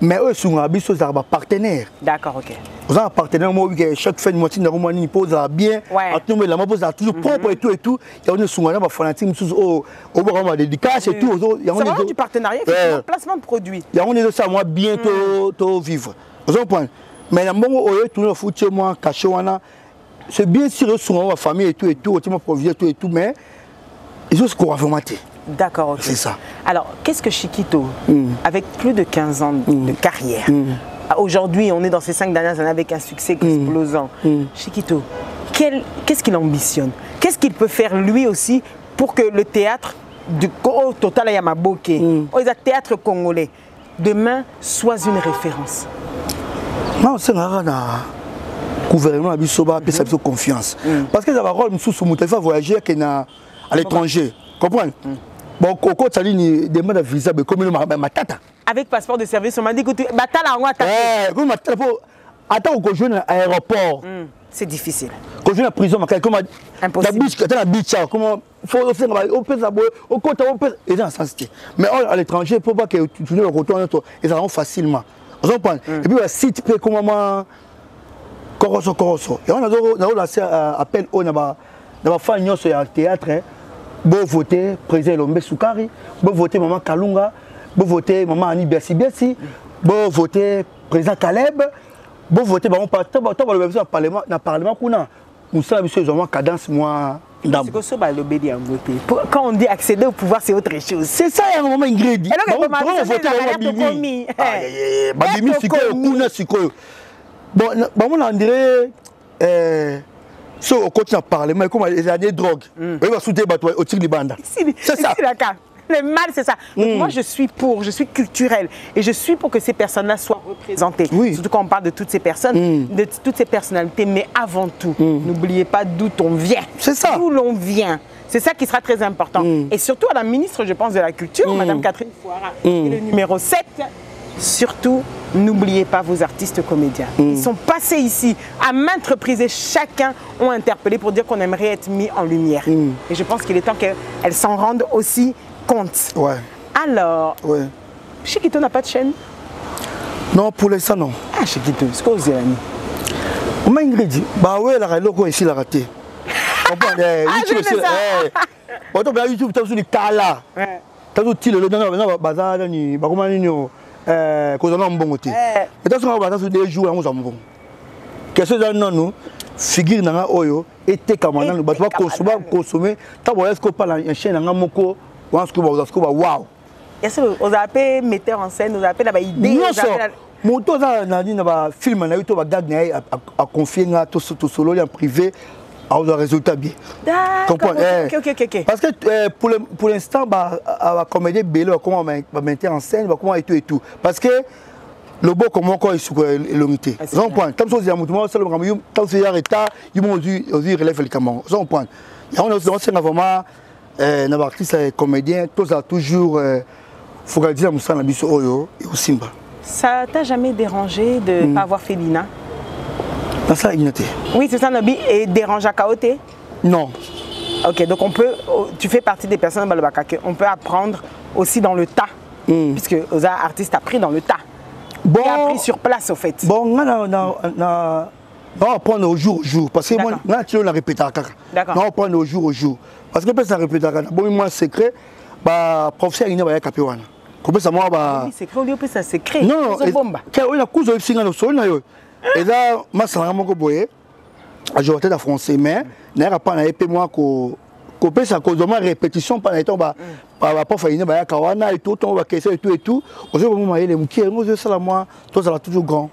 mais eux sont biso za ba partenaire d'accord OK vous avez un partenaire moi chaque fin de moitié na romani pose bien atome la pose toujours propre et tout il y a une soungana ba fanatique sous au ba dédicace et tout il y a du partenariat placement de produits il y a on est ça moi bientôt vivre vous comprenez mais la mongo oyo tourner foot moi caché wana c'est bien sûr sur ma famille et tout tu m'as provider tout et tout mais ils sont formatés. D'accord, OK. C'est ça. Alors, qu'est-ce que Chiquito, avec plus de 15 ans de carrière, aujourd'hui, on est dans ces 5 dernières années avec un succès explosant. Chiquito, qu'est-ce qu'il ambitionne? Qu'est-ce qu'il peut faire lui aussi pour que le théâtre du Total Yamaboke, le théâtre congolais, demain soit une référence? Non, c'est un gouvernement a sa confiance. Parce que ça va rôle sous il faut voyager à l'étranger. Comprenez? Bon, Coco Tsalini demande un visa comme ma tata. Avec passeport de service, on m'a dit que tu batala en attaque. Comme ma tata, attends qu'on joue à l'aéroport. C'est difficile. Qu'on joue à la prison, comme impossible. La biche, comment faut faire au pèse la boue, au côté, au pèse. Et dans le sens. Mais à l'étranger, il faut pas que tu le retournes, et ça rend facilement. Vous comprenez? Et puis, le site peut comment. Corosso. Et on a lancé appel au Naba fan sur le théâtre. Bon voter président Lombe Soukari, bon voter maman Kalunga, bon voter maman Annie Biasi Biasi, bon voter président Caleb, bon voter bon le parlement dans parlement kuna. Nous sommes vraiment cadence moi. Quand on dit accéder au pouvoir, c'est autre chose. C'est ça, il y a un moment ingrédient. Bon, on dirait, si on continue à parler, mais comme il y a des drogues, on va soutenir au tir de bande. C'est ça. Le mal, c'est ça. Donc moi, je suis culturelle. Et je suis pour que ces personnes-là soient représentées. Oui. Surtout quand on parle de toutes ces personnes, de toutes ces personnalités. Mais avant tout, n'oubliez pas d'où on vient. C'est ça. D'où l'on vient. C'est ça qui sera très important. Et surtout à la ministre, je pense, de la Culture, Madame Catherine Fouara, le numéro 7. Surtout, n'oubliez pas vos artistes comédiens. Ils sont passés ici à maintes reprises et chacun ont interpellé pour dire qu'on aimerait être mis en lumière. Et je pense qu'il est temps qu'elles s'en rendent aussi compte. Ouais. Alors, Chiquito n'a pas de chaîne? Non, pour l'instant, non. Ah, Chiquito, est-ce que vous avez mis? On m'a ingrédient. Bah ouais, la logo ici, la raté. YouTube, c'est ça. Bon, tu as YouTube, tu as des Kala. Tu as des le dans bazar, ni comment ni qu'on a un bon côté. Mais tu as des jours là, on s'en bon. Qu'est-ce que non nous figure dans oyo et te kamana nous tu vas consommer. Tu vois est-ce que pas la chaîne dans moko ou est-ce que waouh. Est-ce que vous appelez metteur en scène, vous appelez la idée? Non, mon tour dans un film, on a eu tout à confier tout solo en privé. Alors, le résultat bien. D'accord. Ok. Parce que pour l'instant, la comédie Bélo, comment on va mettre en scène, comment et tout. Parce que le beau, comment on est sur l'unité. J'en prends. Tant que c'est un mouvement, c'est le ramillon, tant que c'est un état, ils vont aussi relever le caméra. J'en prends. On a vraiment un artiste comédien, tous a toujours focalisé à Moussa Nabiso Oyo et au Simba. Ça t'a jamais dérangé de ne pas avoir fait Lina? Dans ça, unité. Oui, c'est ça, Nabi. Et dérange à Kaoté? Non. Ok, donc tu fais partie des personnes on peut apprendre aussi dans le tas. Puisque aux artistes a pris dans le tas. Bon, et a pris sur place, au fait. Bon, on va apprendre au jour au jour. Parce que moi, on a répété à Kaka. D'accord. On va apprendre au jour au jour. Parce que ça répète à Kaka. Bon, moi, secret, professeur, il n'y a pas de capéouane. Comme ça, moi, secret, on peut ça secret. Non, il y a cause de signer le sol. Et là, moi, ça m'a boyé. Je vais français, mais je n'ai pas épée moi que ça cause de ma répétition par exemple pas faillir ba kawana et tout on va caisser et tout aujourd'hui moi les mouki moi ça la moi toi ça va toujours grand.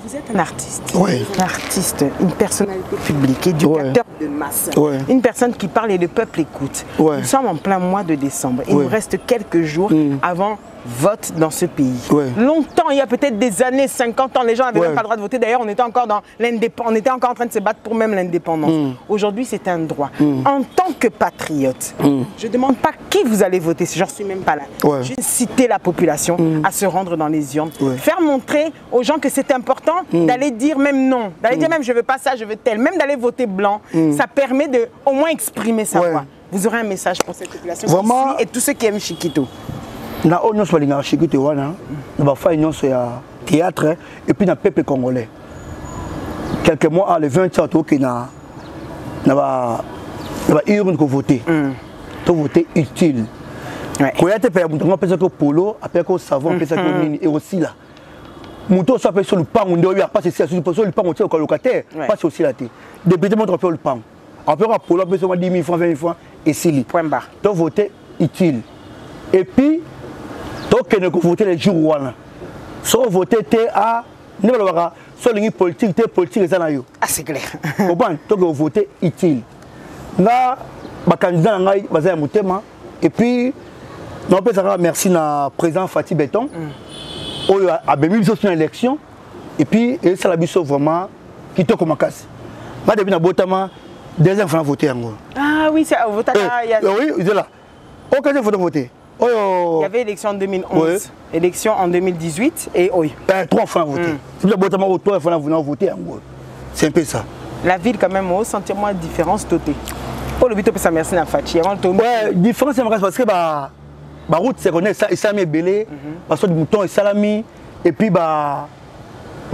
Vous êtes un artiste. Oui. Un artiste, une personnalité publique, éducateur de masse. Une personne qui parle et le peuple écoute. Nous sommes en plein mois de décembre. Il nous reste quelques jours avant vote dans ce pays. Longtemps, il y a peut-être des années, 50 ans, les gens n'avaient même pas le droit de voter. D'ailleurs, on était encore dans l'indépendance, on était encore en train de se battre pour même l'indépendance. Aujourd'hui, c'est un droit. En tant que patriote, je ne demande pas qui vous allez voter, je ne suis même pas là. Je vais citer la population à se rendre dans les urnes. Faire montrer aux gens que c'est important d'aller dire même non, d'aller dire même je ne veux pas ça, je veux tel. Même d'aller voter blanc, ça permet de au moins exprimer sa voix. Vous aurez un message pour cette population vraiment, ici et tous ceux qui aiment Chiquito. Na on soit les Chiquito wana, on va faire une théâtre et puis dans le peuple congolais. Quelques mois le 20 ans qui na va urne ko voter. To voter utile. Quand il y a des personnes qui pensent que polo, après que savon, après que mini et aussi là. Muto soit sur le pan, on doit pas c'est sur le pan on tient au locataire, pas aussi là. Député montre le pan. Après polo besoin 10 000 francs, 20 000 francs et si point barre. To voter utile. Et puis donc, on a voté les jours où on a voté à sur les politiques, ah, c'est clair. Donc, on a voté utile. Là, le candidat a Moutema. Et puis, on peut dire merci à président Fatih Béton. On a mis une élection. Et puis, ça a vraiment qui te comme casse. Là, depuis Botama, deuxième fois voté. Ah oui, c'est voté. Oui, il est là. Aucun il faut voter. Il y avait élection en 2011, élection en 2018 et oui. 3 fois voté. C'est un peu ça. La ville quand même, au sentir moins de différence totée. Pour le but de ça merci à Fatih. Ouais, différence c'est parce que la route c'est reconnaît ça et ça m'est belé parce que du mouton et salami et puis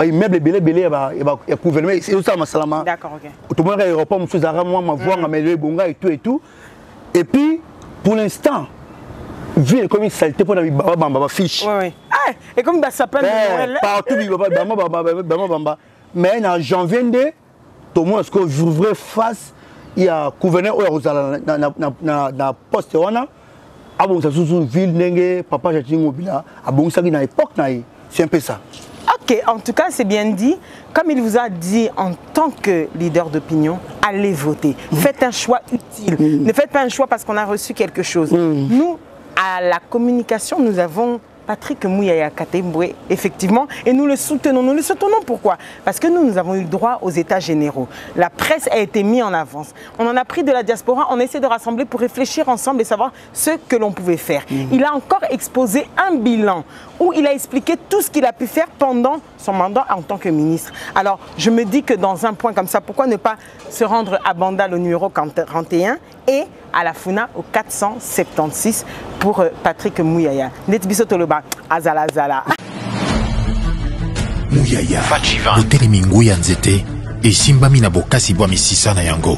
immeuble belé et gouvernement c'est ça ma salama. D'accord, OK. Tout le monde aéroport monsieur Zara moi ma voix ma mêlée bonga et tout. Et puis, pour l'instant, vu comme une saleté pour la bamba fiche. Oui, oui. Ah, et comme ça s'appelle Noël. Partout, bamba. Mais en janvier, tout le monde est ouvert face. Il y a gouverneur na poste wana. Abon ça sous ville n'enge papa Jacques Mobila. Abon ça qui na époque na. C'est un peu ça. Ok, en tout cas, c'est bien dit. Comme il vous a dit en tant que leader d'opinion, allez voter. Faites un choix utile. Ne faites pas un choix parce qu'on a reçu quelque chose. Nous, à la communication, nous avons Patrick Mouyaya Katembwe, effectivement, et nous le soutenons. Nous le soutenons pourquoi? Parce que nous avons eu le droit aux états généraux. La presse a été mise en avance. On en a pris de la diaspora, on essaie de rassembler pour réfléchir ensemble et savoir ce que l'on pouvait faire. Il a encore exposé un bilan où il a expliqué tout ce qu'il a pu faire pendant son mandat en tant que ministre. Alors, je me dis que dans un point comme ça, pourquoi ne pas se rendre à Bandal au numéro 41 et à la Funa au 476 pour Patrick Mouyaya. Netbiso Toloba, Azala Azala. Mouyaya, Otelemi Nguya Nzete, et Simbami na bokasi bwa misisa na yango.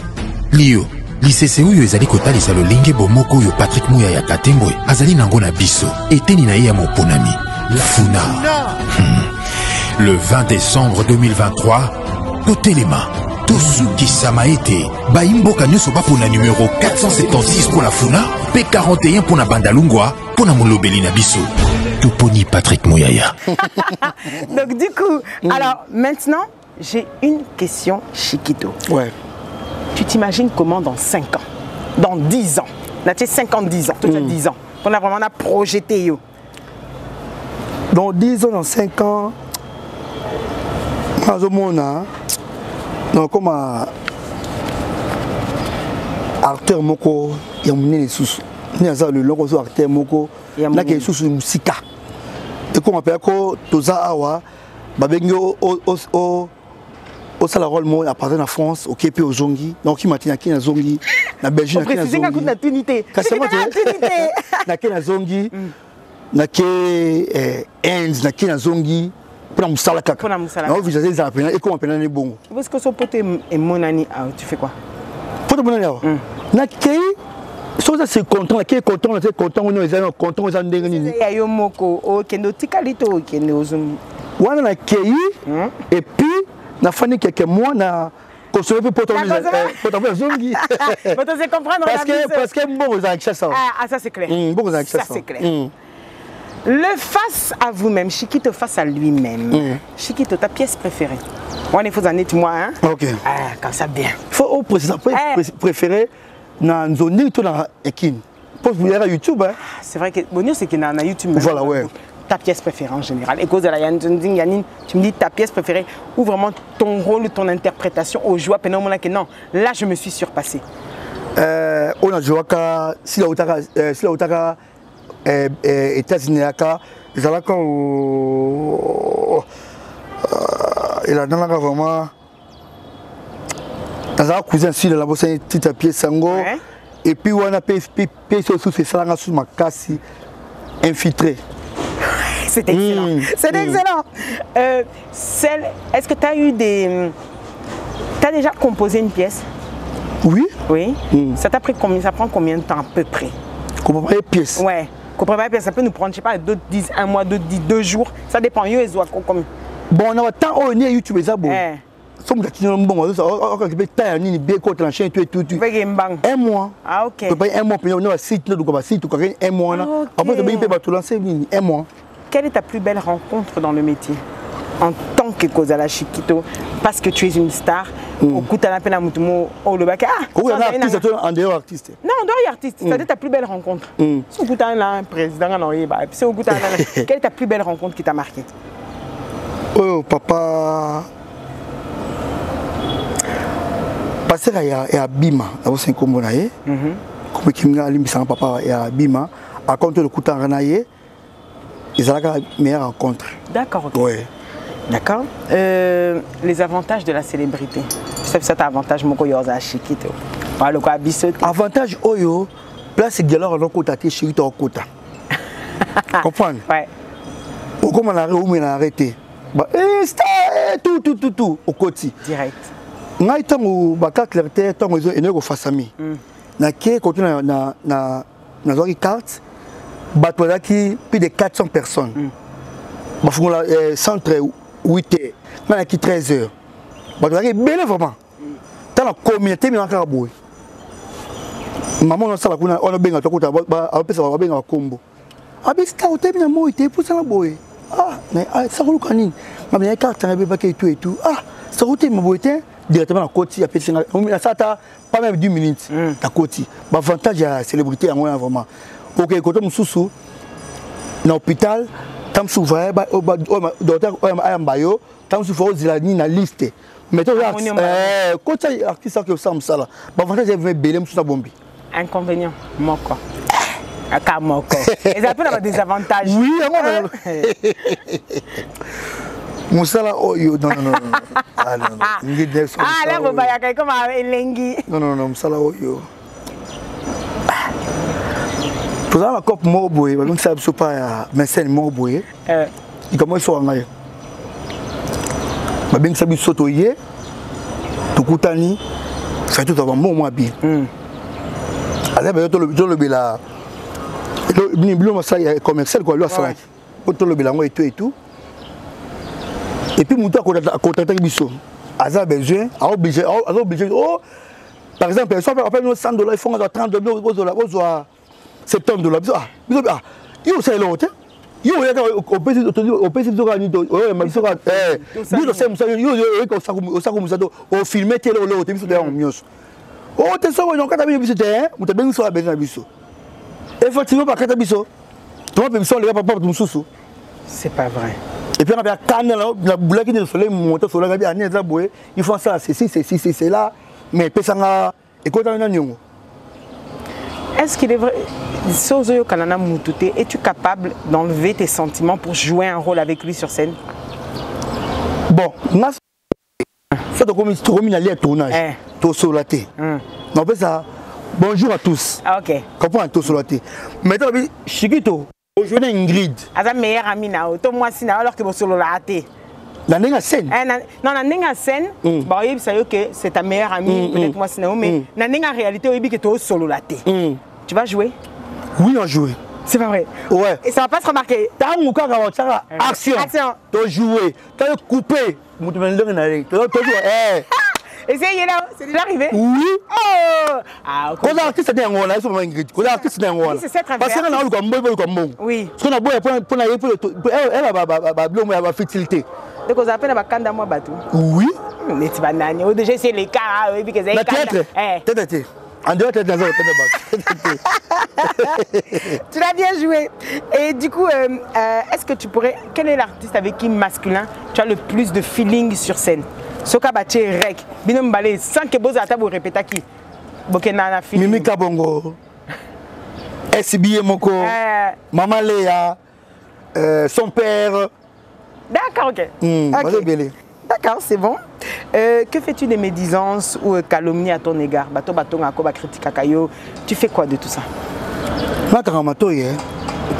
Lio, lisese uyo ezali kotalisa lolenge bomoko uyo Patrick Mouyaya Katembwe, azali nango na biso, eteni na ye ya moponami. Funa. Le 20 décembre 2023, Totelema. Tosuki Samaete, Baimboka Nyoso pour la numéro 476 pour la Funa, P41 pour la Bandalungwa, pour la Moulobeli Nabiso. Tuponi Patrick Mouyaya. Donc du coup, alors maintenant, j'ai une question, Chiquito. Ouais. Tu t'imagines comment dans 5 ans, dans 10 ans, là tu sais 50-10 ans, tout à 10 ans, qu'on a vraiment projeté yo. Dans 10 ans, dans 5 ans, donc comme acteur moko ya munene susu ni aza le longo zo acteur moko na ke susu musika et comme appelle ko toza awa babengi au sala rôle mo appartient na France au Képi au Zongi donc qui matina ki na Zongi na Belgique na Zongi na tunité na ke na Zongi na ke Inde na ke na Zongi pour la moussala kaka. Pour la moussala. Non, vous avez appelé et comment appeler les bons. Parce que son pote est monani, tu fais quoi? Pote monani. Na kei, so ça c'est content, kei content, c'est content, on est content, on est ndengani. Ya yo moko, o kendo tikalito o kendo ozumi. Wana na kei et puis na fani quelques mois na consommer pour ton zongi. Pour te comprendre parce que bon vous avez ça. Ah ça c'est clair. Bon vous avez ça. Ça c'est clair. Le face à vous-même, Chiquito face à lui-même. Chiquito, ta pièce préférée? On est faux en moi, hein? Ok. Ah, comme ça bien. Faut préférer dans zone tout dans Ekin. Pour vous dire à YouTube, hein? C'est vrai que bon c'est qu'il y a na YouTube. Voilà ouais. Ta pièce préférée en général. Et cause de la Yanine, tu me dis ta pièce préférée ou vraiment ton rôle, ton interprétation au joie pendant que non, là je me suis surpassé. On a joué à si la Otaka États-Unis ils allaient quand il a donné vraiment dans un cousin sur la bosse petite pièce sango et puis on a payé sous ces salanga sous ma casse infiltré. C'est excellent. C'est excellent. Est-ce que tu as eu des tu as déjà composé une pièce? Oui. Oui. Ça t'a pris combien? Ça prend combien de temps à peu près? Composer une pièce. Ouais. Ça peut nous prendre, je sais pas, d'autres disent un mois, d'autres disent 2 jours. Ça dépend. Bon, on a tant on est YouTube ça bon. Somme qui nous bon, ça un mois. Ah ok. Un mois puis on a site là donc site tout un mois là. Après tu peux tout lancer un mois. Quelle est ta plus belle rencontre dans le métier en tant que Kozala Chiquito parce que tu es une star? Au coup t'as appelé à Mutumo au le bac. En dehors artiste. Non, en dehors artiste. C'est ta plus belle rencontre. Si au coup t'as un président non et bah si au coup t'as quelle est ta plus belle rencontre qui t'a marqué? Oh papa. Passer à Bima, à vous comme naie. Comme qui m'a limbissé papa et à Bima. À contre le coup t'as ranaye. Ils ont la meilleure rencontre. D'accord. Oui. D'accord. Les avantages de la célébrité. C'est ça avantage mon koyoza Chiquito. Le quoi bisou. Avantage oyo place galère dans côté té Chiquito au côté. Comprendre? Ouais. Au comment on a arrêté. Bah tout au côté. Direct. Ngai tango baka clarté tango zo ene ko fasami. naké côté na zoki carte bato qui plus de 400 personnes bafungola centre 8h na ki 13h bato qui belé vraiment dans la communauté mais encore boy maman on sala kuna on benga to kuta ba pesa ba benga kombo abista hotel na mo ite pour ça boy mais ça roule kanine ma bien carte na beba ke et tout ça route mo boyte directement à côté, ça pas même 10 minutes à côté. L'avantage à la célébrité, vraiment. Ok, quand on sous dans l'hôpital, tant que souvent, docteur Ayambayo, tant que souvent, il a une liste. Mais quand il y a artiste qui ressemble ça, l'avantage c'est de belém sur sa bombe. Inconvénient, moko. Akamoko. Et ça peut avoir des avantages. Oui, Moussala oyo non ah non là vous voyez comme un lengi non Moussala oyo pour ça la coupe morboé ba ngi sabe pas mais c'est morboé il commence à ngayo ba ngi sabe soto ye tukutani ça tout va moi bien alors ba to le bila ni bilo ça commercial quoi lui a fait to le bila et tout. Et puis, mon temps à contacter Bisso. Aza besoin, obligé. Oh, par exemple, si on appelle $100, ils font $30, $70. Yo, c'est l'autre. Yo, au PC, au filmer, c'est pas vrai. Et puis on a la boule qui est soleil monte sur la gabi ils font ça c'est là mais pesanga et quand on a nyongo. Est-ce qu'il est vrai Sozo Kanana Mutute, es-tu capable d'enlever tes sentiments pour jouer un rôle avec lui sur scène? Bon, ça te comme tu à tournage. To solaté. Non pas ça. Bonjour à tous. OK. Comprends to solaté. Maintenant Chiquito aujourd'hui Ingrid. Aza meilleur ami na to moi si na alors que solo la até. La nenga scène. Non la nenga scène, bah oui ça que c'est ta meilleure amie peut-être moi si na mais la nenga réalité oui que to solo la até. Tu vas jouer? Oui, on joue. C'est pas vrai. Ouais. Et ça va pas se remarquer. T'as un mouka action. Action. Tu jouer. Tu as coupé. Tu jouer. Essayez là, c'est déjà arrivé? Oui. Oh. Quand l'artiste est en Rwanda, ils sont Ingrid. Quand l'artiste est en Rwanda. Parce que là, on a comme bon. Oui. Parce qu'on a beau elle a fertilité. Donc on appelle la bacanda moi bateau. Oui. Mais tu vas nani. Déjà c'est les cas, oui, parce que c'est tête. En dehors de tu l'as bien joué. Et du coup, est-ce que tu pourrais... Quel est l'artiste avec qui masculin tu as le plus de feeling sur scène? Soka Bache Rek. Binom Balé, sans que vous ayez répété qui? Bokenana feeling. Mimi Kabongo. SBA Moko. Maman Léa. Son père. D'accord, ok. D'accord, c'est bon. Que fais-tu des médisances ou calomnies à ton égard? Bato critique à Kayo. Tu fais quoi de tout ça?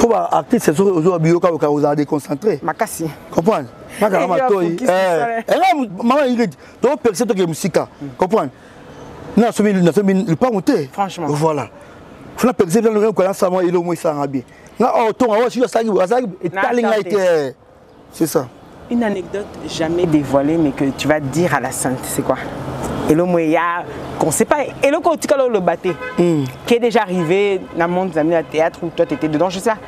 Pour artiste, c'est aujourd'hui vous avez déconcentré. Makasi. Comprends? Maman Ingrid, donc personne qui est musique. Comprends? Non, c'est pas monté. Franchement. Voilà. Faut la personne qui est là, ça va il au moins ça rabi. Là, oh, ton je suis ça c'est ça. Une anecdote jamais dévoilée, mais que tu vas dire à la sainte, c'est quoi? Et le moyen qu'on ne sait pas. Et le côté le batté, qui est déjà arrivé dans le monde de théâtre où toi tu étais dedans, je sais pas.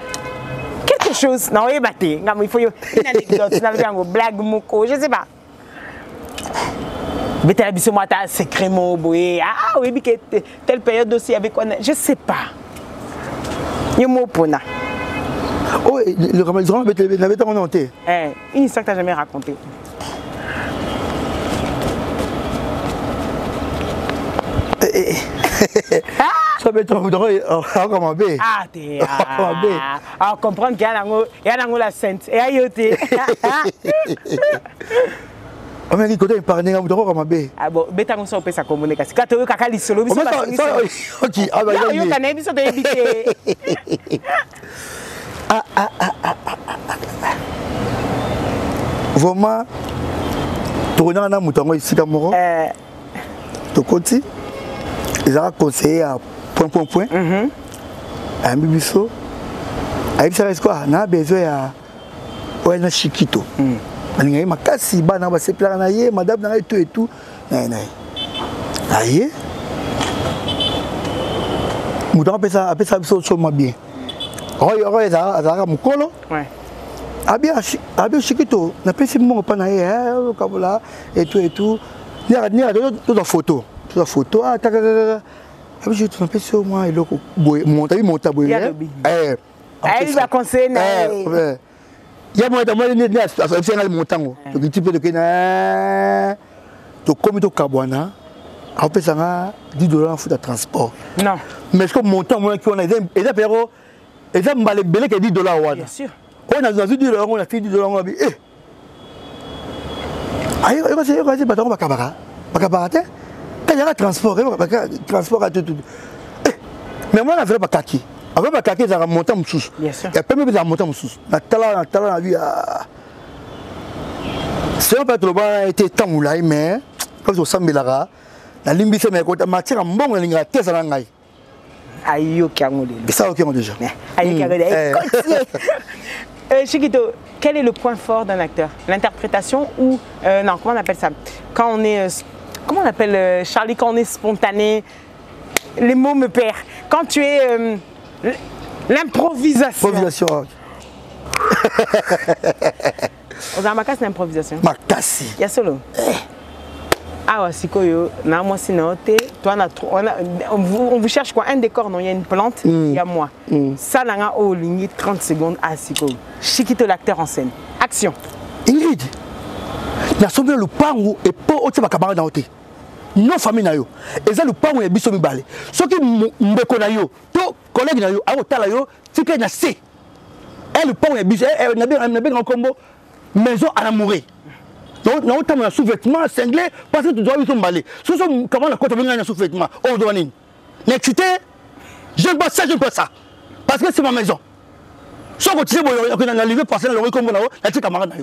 Quelque chose, non, il batté. Il faut une anecdote, une blague, moko, je sais pas. Mais tu as dit moi, tu as secret mot, ah oui, telle période aussi avec quoi? Je sais pas. Il y a un mot pour ça. Oh, le ramadan n'avait pas monté. Une histoire que tu n'as jamais racontée. Ça va être un B. Ah, t'es. Ah, comprendre qu'il y a la sainte. Et aïe, on m'a dit que tu es parlé de la B. Ah bon, bêta nous sommes sa communication. Quand tu as kakali solo, ok, ah bah il y a un épisode d'éviter. Vraiment, tu regardes un mouton ici, Camoro. Tu continues. Ils ont conseillé à Point. Un bibiso. Aïe, ça reste quoi? On a besoin de Chiquito. On a cassé, on a se plaindre, madame, on a tout et tout. Aïe. Mouton appelle ça bien. Ouais, ça a mon colo. Ouais. Abia Chiquito, n'a pas si mon panaï, et tout. Il y a des photos. La photo, ah, je te rappelle sur moi, il il va conseiller. Il y a moi, il y a montant. Le type de Kena, tu commis au Cabana, on peut ça $10 en foot de transport. Non. Mais ce que montant, moi, qui on a des péros, et ça m'a les belés qui $10. Bien sûr. On a $10, on a fait $10, on a dit, eh. Aïe, c'est pas trop ma camarade. Ma camarade, quand il y a un transport, transport à tout. Mais moi, on a fait pas kaki. Avec ma kaki, ça a monté mon sous. Bien sûr. Il y a pas même des montants mon sous. La talent, la vie. C'est un peu trop bas, été tant ou là, mais comme je sens là, la limbi c'est mais quand matière en bon, elle est très à l'angai. Aïe, ok, mais ça, ok, déjà. Aïe, Chiquito, quel est le point fort d'un acteur? L'interprétation ou non, comment on appelle ça? Quand on est, comment on appelle Charlie, quand on est spontané, les mots me perdent. Quand tu es l'improvisation. Improvisation. On a ma casse l'improvisation. Ma casse. Il y a solo. Ah ouais, c'est quoi yo? Non, moi c'est noté. Toi on vous cherche quoi? Un décor, non? Il y a une plante, il y a moi. Ça là au ligne 30 secondes à Siko. Chiquito l'acteur en scène. Action. Ingrid. Na sombe le pango et po ote ba camarade na ote. Non famille na yo. Eza le pango e biso mi balé. Soki mbeko na yo, to collègue na yo, a tala yo, tike na C. Et le pango e biso na bien en combo maison à la mourir. Donc, nous avons un sous-vêtement cinglé parce que tu dois nous emballer. Si comment la côte vient un sous-vêtement, on doit aller. N'écoutez, je ne pas ça, je ne pas ça. Parce que c'est ma maison. Sauf que tu sais, on a arrivé passer dans le comme on a dit camarade.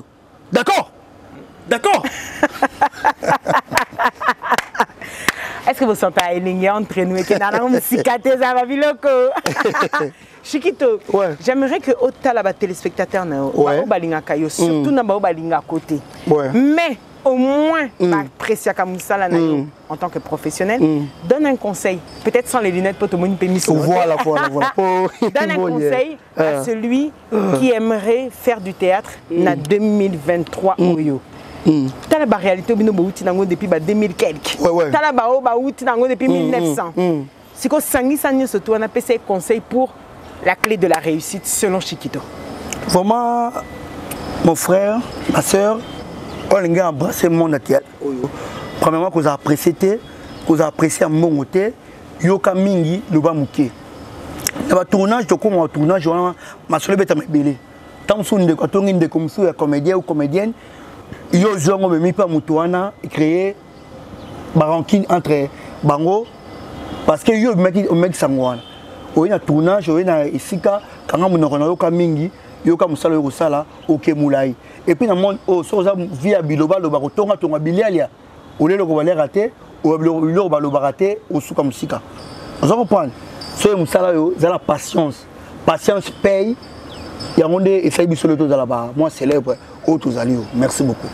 D'accord? D'accord? Est-ce que vous sentez aligné entre nous et que nous avons une cicatrice à la ville? Chiquito, ouais. J'aimerais que autant les téléspectateurs surtout dans les à côté. Ouais. Mais au moins, apprécier comme ça en tant que professionnel, donne un conseil, peut-être sans les lunettes pour tout le monde peut. Voilà. Donne un conseil à celui qui aimerait faire du théâtre en 2023 T'as la réalité depuis 2000 quelques. T'as la depuis 1900. C'est que Sangi surtout on a passé conseil pour la clé de la réussite selon Chiquito. Vraiment, mon frère, ma soeur, on a embrassé le monde théâtre. Premièrement, qu'on a apprécié un bon côté, yoka mingi le bamouké. Dans le tournage, ma soeur est belé. Tant que tu es comédien ou comédienne, il y a des gens qui ont créé une rancune entre Bango parce que il y a des mecs qui sont il y a un tournage, il y a un isika, quand on a mingi, il y a un musala rusala, ok moulai. Et puis dans le monde, via biloba, le barotonga, ton abilialia, au lieu de le rater, ou le rater, au sous comme sika. Vous comprenez? Ce musala, c'est la patience. Patience paye. Il y a un monde qui essaye de se le là-bas. Moi, célèbre. Merci beaucoup.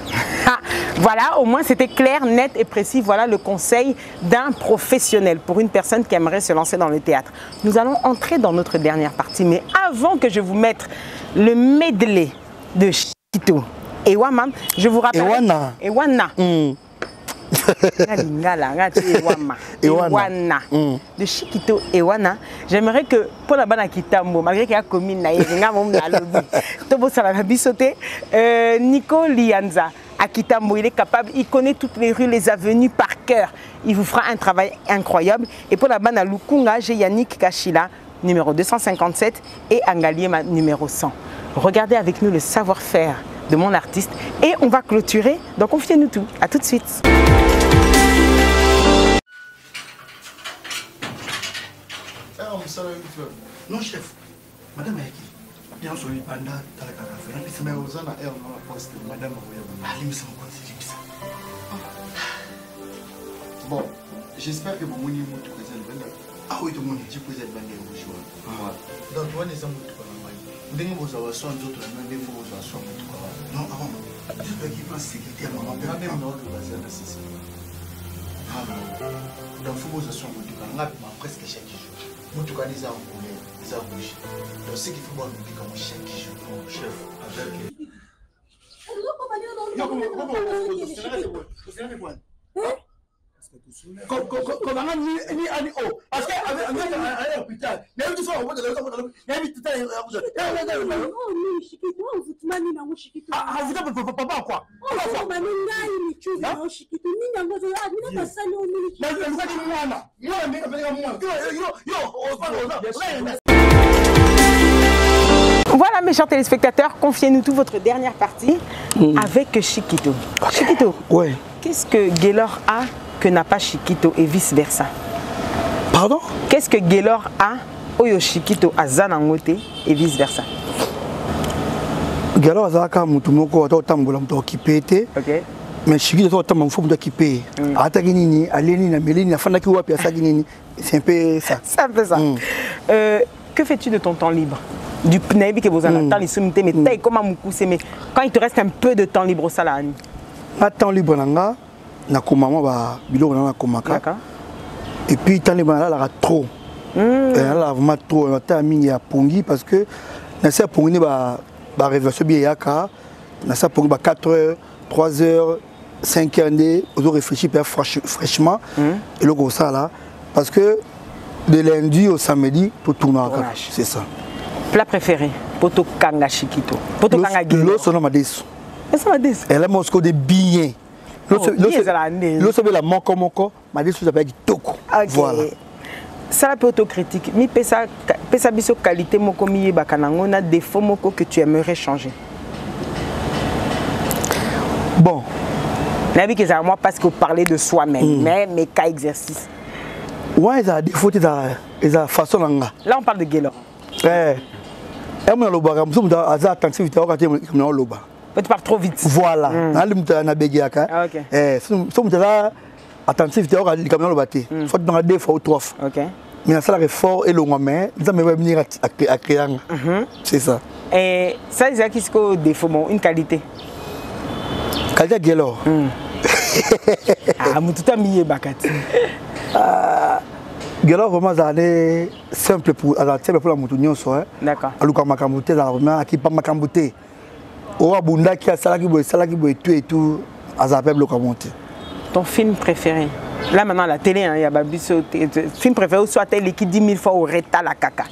Voilà, au moins c'était clair, net et précis. Voilà le conseil d'un professionnel pour une personne qui aimerait se lancer dans le théâtre. Nous allons entrer dans notre dernière partie, mais avant que je vous mette le medley de Chiquito et Wama, je vous rappelle... Ewana. Ewana. De Chiquito et Ewana. J'aimerais que pour la bana Kitambo, malgré qu'il y a commune Nico Lianza à Kitambo, il est capable, il connaît toutes les rues, les avenues par cœur. Il vous fera un travail incroyable. Et pour la bana Lukunga, j'ai Yannick Kachila, numéro 257, et Angaliema, numéro 100. Regardez avec nous le savoir-faire de mon artiste et on va clôturer. Donc confiez-nous tout. À tout de suite. Non chef, madame Eki, bien sûr, il panda dans la café. Mais aux ans à elle, on poste madame Ali me semble que bon, j'espère que vous m'avez montré le Ah oui, tout le monde dit que vous êtes bien rouge. Donc, tu vois, les hommes, tu vois, dès que vous avez soin d'autres, même vous avez soin de tout. Non, avant, je veux qu'il fasse sécurité à maman. Même dans le bazar, c'est ça. Donc, il faut que vous ayez soin de tout. On a presque chaque jour. Moi, tu connais les arbres, les arbres rouges. Donc, ce qu'il faut voir, c'est comme chaque jour, mon chef, avec. Parce que l'hôpital, voilà mes chers téléspectateurs, confiez-nous toute votre dernière partie avec Chiquito. Chiquito, ouais. Qu'est-ce que Gaylor a que n'a pas Chiquito et vice-versa? Pardon? Qu'est-ce que Gaylor a oyo Chiquito a zanangote et vice-versa? Gaylor a zaka mutu moko otambola mutu occupé te. OK. Mais Chiquito otamba mfu mutu occupé. Ataki nini, aleni na meleni na fandaki wapi asaki nini. C'est un peu ça. C'est un peu ça. Que fais-tu de ton temps libre? Du pneu que vous en attendez, mais comment mais quand il te reste un peu de temps libre au salon? Un temps libre nanga na komama ba biloko na komaka. D'accord. Et puis temps libre là la trop. Là vraiment trop na ta mingi ya pongi parce que na sa pongi ba réveillation bien yaka na sa pongi ba 4h, 3h, 5h on réfléchir fraîchement et le ça là parce que de lundi au samedi pour tourner c'est ça. Plat préféré? Poto kanga Chiquito. Poto kanga Gaylor. L'eau sonne ma déçu. Elle a mosco de billets. L'eau sonne la moko, ma déçu s'appelle Toko. Voilà. Ça la peut autocritique. Mi pesa biso qualité moko mi bakanango na défaut moko que tu aimerais changer. Bon. La vie que ça moi parce que parler de soi-même, mais cas exercice. Ouais, ça a défaut ça façon là. Là on parle de Gaylor. Tu pars trop vite. Voilà. Attentif, tu as faut dans 2 fois ou 3 fois. Mais ça la fort et le moment, ça me va venir à créer. C'est ça. Et ça c'est qui est défaut une qualité. Qualité Gaylor. Ah, mais tout a mis bakati. Gaylor vraiment c'est simple pour la moutonnion soit. D'accord. Aluka makambote la vraiment qui pas makambote. Owa bunda qui a salaki boy tout et tout azapeb le monter. Ton film préféré? Là maintenant la télé il y a babiso film préféré soit télé qui 10 000 fois au reta la caca.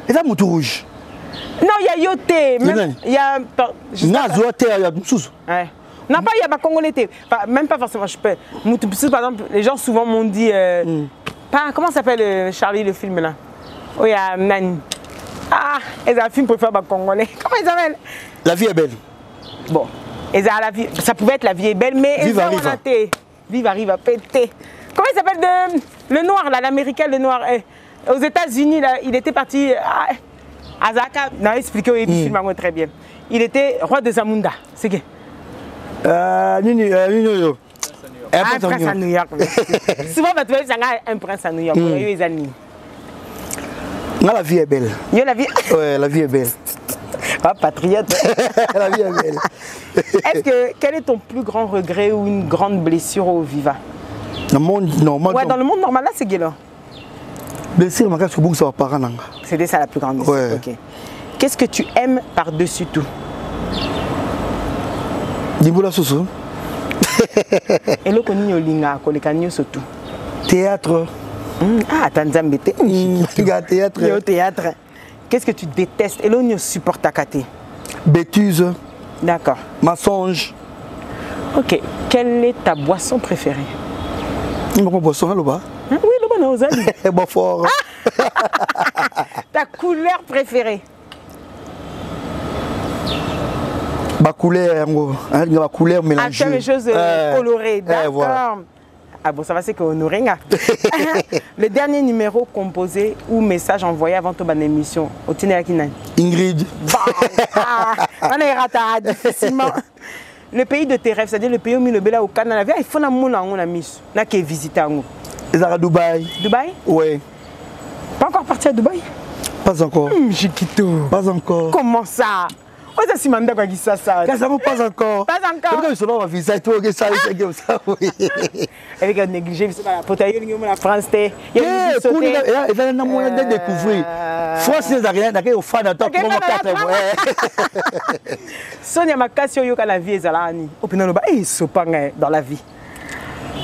Et ça mouton rouge. Non, il y a yoté même il y a Nazote il y a sous. Ouais. Non pas il y a pas congolais même pas forcément je peux. Par exemple les gens souvent m'ont dit comment s'appelle Charlie le film là? Oh il y a Nani. Ah, ils ont un film préféré congolais. Comment ils s'appellent? La vie est belle. Bon, la vie, ça pouvait être La vie est belle, mais Vive arrive. Vive arrive à péter. Comment il s'appelle le noir là, l'américain, le noir aux États-Unis là, il était parti Azaka, n'a expliqué au film très bien. Il était roi de Zamunda. C'est qui? Un prince à New York. Souvent, tu vois, un prince à New York. La vie est belle. Ouais, la vie est belle. Ah, patriote. La vie est belle. Quel est ton plus grand regret ou une grande blessure au vivant? Dans le monde normal. Ouais, dans le monde normal, là, c'est Gaylor. Blessure, ça va pas. C'était ça la plus grande blessure. Ouais. Okay. Qu'est-ce que tu aimes par-dessus tout? Dis-moi Soso. Et le connu Yolinga, Kolekanyo surtout. Théâtre. Ah, Tanzambete. Théâtre. Théâtre. Qu'est-ce que tu détestes? Et l'on supporte ta kate? Bêtise. D'accord. Mensonge. Ok. Quelle est ta boisson préférée? Ma boisson, là-bas. Oui, là-bas, non, aux Bon fort. Ta couleur préférée? Ma couleur, ma couleur mélangée. Ah, tu as des choses colorées, d'accord. Voilà. Ah bon, ça va, c'est qu'Honoré. Le dernier numéro composé ou message envoyé avant ton émission, au Tinéakinan. Ingrid. On est raté difficilement. Le pays de tes rêves, c'est-à-dire le pays où il y a au Canada, il faut que tu aies visité. Ils sont à Dubaï. Dubaï? Oui. Pas encore parti à Dubaï? Pas encore. Chiquito. Pas encore. Comment ça? Oh, ça c'est mandat quoi qui ça. Pas encore. Pas encore. Ils sont là, on va visa et tout, ok, ça, ça, oui. Avec un négligé, c'est pas la potaille, la France, il y a une sauté. Et là, on a moyen de découvrir. France, il n'y a rien, il y a un fan d'attente, comment Sonia Makasio, il y a la vie, Zalani. Au final, il se passe dans la vie.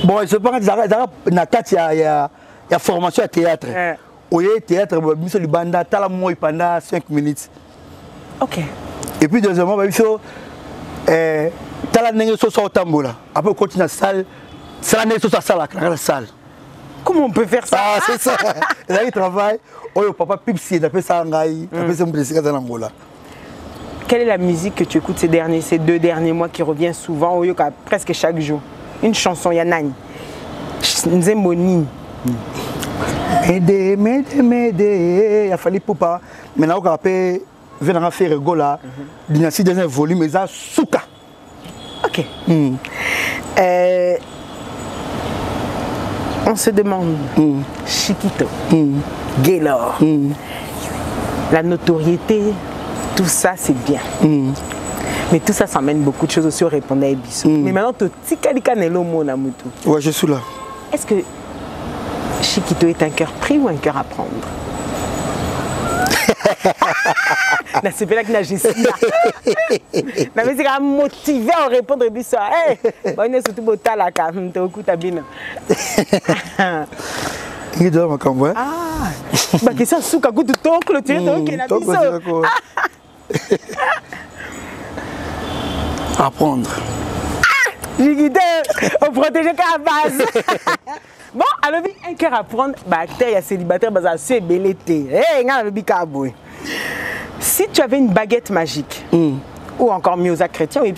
Bon, il se passe il y a formation à théâtre. Oui, théâtre, monsieur Libanda, t'as la moitié pendant 5 minutes. Ok. Et puis deuxièmement, t'as la nègre sur son tambour. Après, on continue la salle. C'est la nègre sur la salle. Comment on peut faire ça? Ah, c'est ça. Et là, il travaille. Oh, papa, Pipsi, il a fait ça en Gaï. Il a fait ça en Angola. Quelle est la musique que tu écoutes ces 2 derniers mois qui revient souvent, presque chaque jour? Une chanson, il y a Nani. Nzemboni. M'aider, il a fallu pour pas. Maintenant, on a fait un rigola. Dynastie dans un volume, mais ça, souka. Ok. On se demande, Chiquito, Gaylor, la notoriété, tout ça c'est bien. Mais tout ça, ça amène beaucoup de choses aussi au répondant à Ebisso. Mais maintenant, tu es ouais, je suis là. Est-ce que Chiquito est un cœur pris ou un cœur à prendre? C'est pas là que j'ai suis motivé à répondre à ça. On est surtout beau talak, tu es au coup tabine. Il doit me camber. Ah, bah question sous quand tu toques le tien, donc il a mis ça. Apprendre. J'ai guidé, on protège qu'à base. Bon, alors un cœur à prendre, bah acteur et célibataire, bah ça c'est belleté. Si tu avais une baguette magique, ou encore mieux aux chrétiens, oui,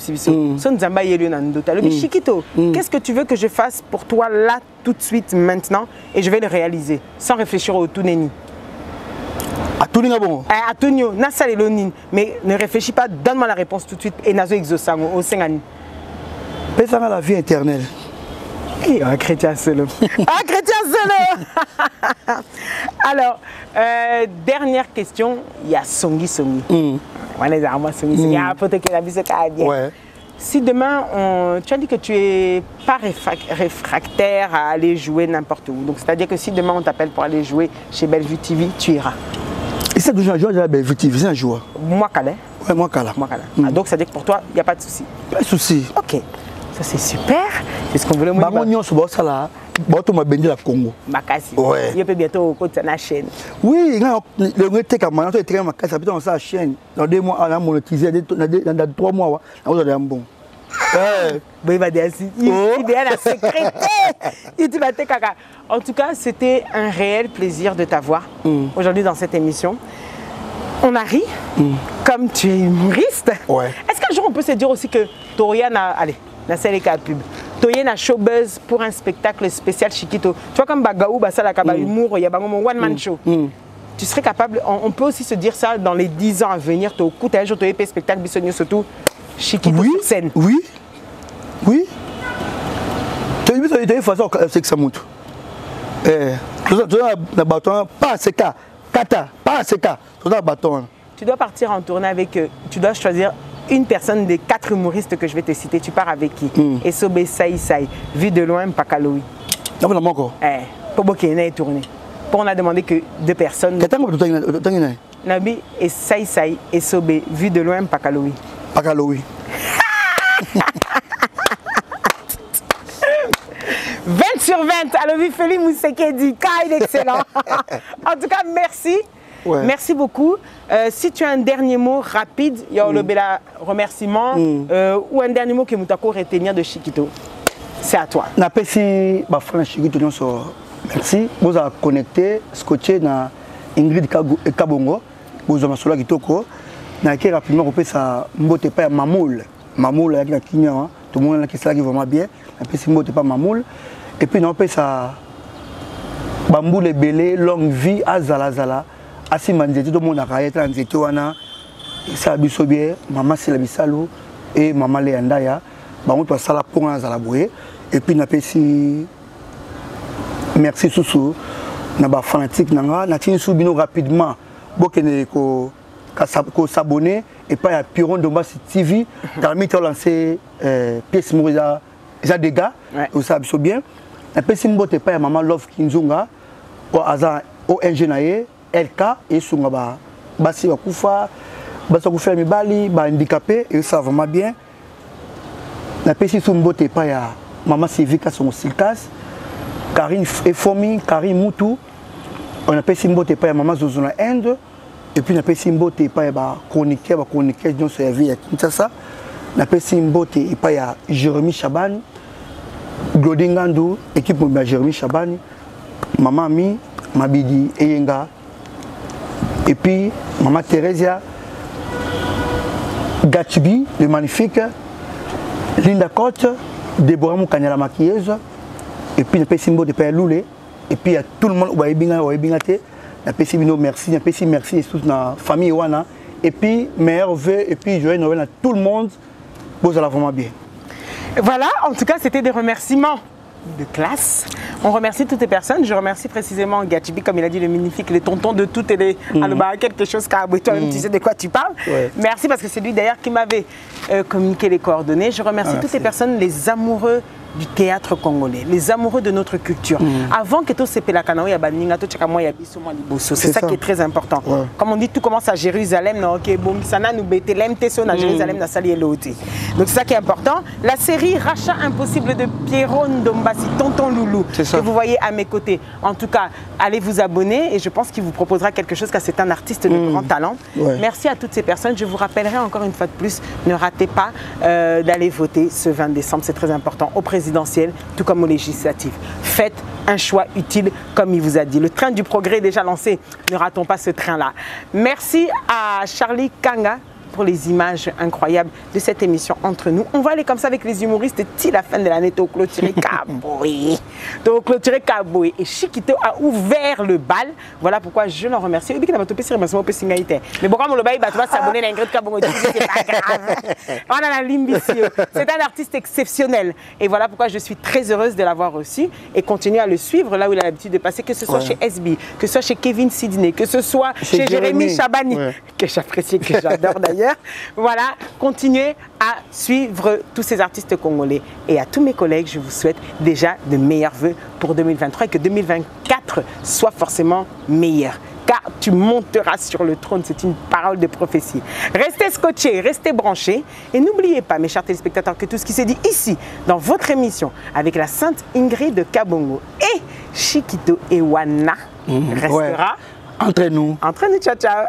Chiquito, qu'est-ce que tu veux que je fasse pour toi là, tout de suite, maintenant, et je vais le réaliser, sans réfléchir au tout neni. À tout bon. À tout nio, nasa lelonin, mais ne réfléchis pas, donne-moi la réponse tout de suite, et nazo exosango, au sengani. Pensez à la vie éternelle. Et un chrétien solo. Un chrétien solo. Alors, dernière question, il y a Songi Songi. Ouais. Si demain, tu as dit que tu n'es pas réfractaire à aller jouer n'importe où. Donc, c'est-à-dire que si demain on t'appelle pour aller jouer chez Bellevue TV, tu iras. Et c'est toujours un joueur de la Bellevue TV, c'est un joueur. Moi, Calais. Ouais, moi, Calais. Donc, ça veut dire que pour toi, il n'y a pas de souci. Pas de souci. Ok. Ça, c'est super. C'est ce qu'on voulait moi. Bah, on ça là. Bon, tu m'as béni la Congo. Makasi. Ouais. Il peut bientôt au côté de la chaîne. Oui, le rété comme maintenant, tu es très Makasi, ça peut être la chaîne. Dans 2 mois, on a monétisé. Dans 3 mois, on a un bon. Il va dire il est la secrétaire. En tout cas, c'était un réel plaisir de t'avoir aujourd'hui dans cette émission. On a ri, comme tu es humoriste. Ouais. Est-ce qu'un jour on peut se dire aussi que Toriana, allez, la série pub, Toriana Showbuzz pour un spectacle spécial Chiquito. Tu vois comme Bagaou, Basala Kaba Humour, il y a un one man show. Tu serais capable, on peut aussi se dire ça dans les 10 ans à venir, tu as un jour, tu as un spectacle Bissonio surtout Chiquito sur scène. Oui. Oui. Tu as une façon c'est que ça monte. Tu as un bâton, pas un CK, kata, pas un CK, tu as un bâton. Tu dois partir en tournée avec, tu dois choisir une personne des 4 humoristes que je vais te citer. Tu pars avec qui? Esobe Saï Saï, vu de loin, Pakaloui. Non, mais encore. Pour beaucoup de tournée. Pour on a demandé que 2 personnes. Nabi et Saï Saï, Esobe, vu de loin, Pakaloui. Pakaloui. 20 sur 20, alors Félix Moussekedi, il est excellent. En tout cas, merci. Ouais. Merci beaucoup. Si tu as un dernier mot rapide, il y a le remerciement ou un dernier mot que tu as retenir de Chiquito, c'est à toi. Merci, Chiquito, merci. Vous avez connecté, scotché dans Ingrid Kabongo, vous avez sur la Kitoko. Naïki rapidement, vous pouvez ça, mbote pas Mamoul. Mamoul, avec la Kenya, tout le monde qui s'est vraiment bien. Après, si mbote pas Mamoul. Et puis, on peut ça, Bambou les belé, longue vie, Azala Zala. Asi manzete, tout le monde a été en Zétoana. Ça a bien, maman c'est la Bissalo et maman Léandaya. On doit ça la pour un Zalaboué. Et puis, on a si merci Soussou. na ba fanatique nanga na tini subino rapidement bokene ko s'abonner et pas à Piron Dombassi TV parmi to lancer pièce moza déjà des gars vous savez bien na pesi mbote pas ya maman Love Kinzunga o aza ONG naye LK et sunga ba basi bakufa basa ku faire mibali ba handicapé et ça vraiment bien na pesi mbote pas ya maman Sivika son Silkas Karine Efomi Karine Moutou on appelle Simbote pas maman Zozo na Inde et puis on appelle Simbote pas ba chroniqueur dans sa vie à Kinshasa on appelle Simbote pas ya Jérémy Chabani Glodingando équipe de Jérémy Chabani maman Mi Mabidi Eyenga et puis maman Theresia Gatsubi le magnifique Linda Cote Déborah Moukanya la maquilleuse et puis on appelle Simbote pas Loulé. Et puis il y a tout le monde qui a merci, merci et toute la famille wana et puis meilleurs vœux et puis joyeux Noël à tout le monde. Vous allez vraiment bien. Voilà, en tout cas, c'était des remerciements de classe. On remercie toutes les personnes. Je remercie précisément Gatchibi, comme il a dit, le magnifique, le tonton de toutes les quelque chose qu'a toi-même, tu sais de quoi tu parles. Ouais. Merci parce que c'est lui d'ailleurs qui m'avait communiqué les coordonnées. Je remercie toutes les personnes, les amoureux du théâtre congolais, les amoureux de notre culture. Avant que tout se passe, c'est ça qui est très important. Ouais. Comme on dit, tout commence à Jérusalem, donc c'est ça qui est important. La série Rachat impossible de Pierrot Ndombassi, Tonton Loulou, que vous voyez à mes côtés. En tout cas, allez vous abonner et je pense qu'il vous proposera quelque chose car c'est un artiste de grand talent. Ouais. Merci à toutes ces personnes. Je vous rappellerai encore une fois de plus, ne ratez pas d'aller voter ce 20 décembre, c'est très important. Au présidentiel, tout comme aux législatives. Faites un choix utile, comme il vous a dit. Le train du progrès est déjà lancé. Ne ratons pas ce train-là. Merci à Charlie Kanga pour les images incroyables de cette émission entre nous. On va aller comme ça avec les humoristes d'ici la fin de l'année. T'as clôturé Kaboui. T'as clôturé Kaboui. Et Chiquito a ouvert le bal. Voilà pourquoi je l'en remercie. Mais bon, comme le bail, tu vas s'abonner à Ingrid Kabongo. C'est pas grave. On a la limbition. C'est un artiste exceptionnel. Et voilà pourquoi je suis très heureuse de l'avoir reçu et continuer à le suivre là où il a l'habitude de passer, que ce soit chez SB, que ce soit chez Kevin Sidney, que ce soit chez Jérémy Chabani, que j'apprécie, que j'adore d'ailleurs. Voilà, continuez à suivre tous ces artistes congolais. Et à tous mes collègues, je vous souhaite déjà de meilleurs vœux pour 2023 et que 2024 soit forcément meilleur. Car tu monteras sur le trône, c'est une parole de prophétie. Restez scotchés, restez branchés. Et n'oubliez pas, mes chers téléspectateurs, que tout ce qui s'est dit ici, dans votre émission, avec la Sainte Ingrid de Kabongo et Chiquito Ewana, restera entre nous. Entre nous, ciao, ciao.